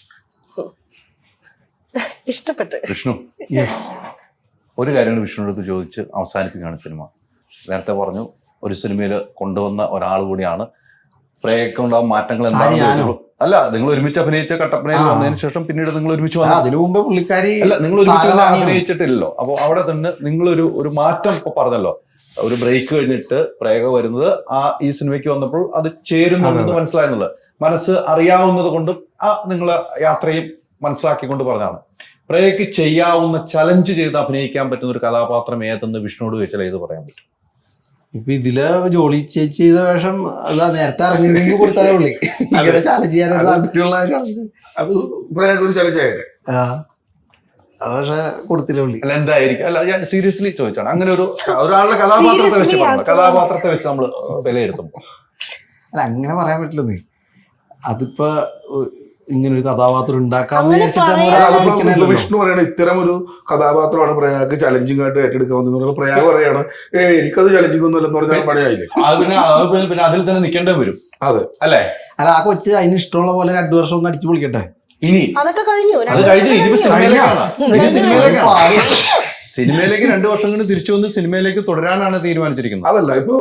ഇഷ്ടപ്പെട്ടു. വിഷ്ണു, ഒരു കാര്യങ്ങൾ വിഷ്ണുവിന്റെ അടുത്ത് ചോദിച്ച് അവസാനിപ്പിക്കുകയാണ് സിനിമ. നേരത്തെ പറഞ്ഞു ഒരു സിനിമയിൽ കൊണ്ടുവന്ന ഒരാൾ കൂടിയാണ്. പ്രേക്കുണ്ടാവും മാറ്റങ്ങൾ എന്താണെന്ന് അല്ല, നിങ്ങൾ ഒരുമിച്ച് അഭിനയിച്ച കട്ടപ്പനയിൽ വന്നതിന് ശേഷം പിന്നീട് നിങ്ങൾ ഒരുമിച്ച് വന്നു. അതിനു മുമ്പ് പുള്ളിക്കാരി അല്ല, നിങ്ങൾ ഒരുമിച്ച് അഭിനയിച്ചിട്ടില്ലല്ലോ. അപ്പൊ അവിടെ തന്നെ നിങ്ങളൊരു ഒരു മാറ്റം ഇപ്പൊ പറഞ്ഞല്ലോ. ഒരു ബ്രേക്ക് കഴിഞ്ഞിട്ട് പ്രേക വരുന്നത് ഈ സിനിമയ്ക്ക് വന്നപ്പോൾ അത് ചേരുന്നുണ്ടെന്ന് മനസ്സിലായെന്നുള്ളത് മനസ്സ് അറിയാവുന്നത് കൊണ്ടും നിങ്ങളെ യാത്രയും മനസ്സിലാക്കിക്കൊണ്ട് പറഞ്ഞതാണ്. പ്രേക്ക് ചെയ്യാവുന്ന ചലഞ്ച് ചെയ്ത് അഭിനയിക്കാൻ പറ്റുന്ന ഒരു കഥാപാത്രം ഏതെന്ന് വിഷ്ണുവോട് ചോദിച്ചാൽ ഏത് പറയാൻ പറ്റും? ഇപ്പൊ ഇതില് ജോളി ചേച്ചി ചെയ്ത വേഷം അല്ല, നേരത്തെ ഇറങ്ങിയിരുന്നെങ്കിൽ കൊടുത്താലേ ഉള്ളി ഇങ്ങനെ ചാലഞ്ച് ചെയ്യാനൊരു താല്പര്യമുള്ള അത് ഒരു ചലഞ്ചായിരുന്നു. പക്ഷെ കൊടുത്തില്ല ഉള്ളി. അല്ല, എന്തായിരിക്കും? അല്ല, ഞാൻ സീരിയസ്ലി ചോദിച്ചാണ്. അങ്ങനെ ഒരാളുടെ കഥാപാത്രത്തെ വെച്ച് നമ്മൾ വിലയിരുത്തുമ്പോ അല്ല, അങ്ങനെ പറയാൻ പറ്റില്ലെന്നേ. അതിപ്പോ ഇങ്ങനെ ഒരു കഥാപാത്രം ഉണ്ടാക്കാന്ന് വിചാരിച്ചിട്ടാണ് വിഷ്ണു പറയണ ഇത്തരം ഒരു കഥാപാത്രമാണ് പ്രയാഗ് ചലഞ്ചിങ് ആയിട്ട് ഏറ്റെടുക്കാമെന്ന്. പ്രയാഗ് പറയാണ് എനിക്കത് ചലഞ്ചിങ് ഒന്നും അല്ലെന്ന് പറഞ്ഞാൽ പണിയായില്ലേ. പിന്നെ അതിൽ തന്നെ നിൽക്കേണ്ടി വരും. അതെ അല്ലേ? അല്ല, ആ കൊച്ച് അതിന് ഇഷ്ടമുള്ള പോലെ 2 വർഷം ഒന്ന് അടിച്ചു പൊളിക്കട്ടെ. ഇനി അതൊക്കെ കഴിഞ്ഞു. അത് കഴിഞ്ഞു. സിനിമയിലേക്ക് 2 വർഷം കൊണ്ട് തിരിച്ചു വന്ന് സിനിമയിലേക്ക് തുടരാനാണ് തീരുമാനിച്ചിരിക്കുന്നത്. അതല്ല, ഇപ്പൊ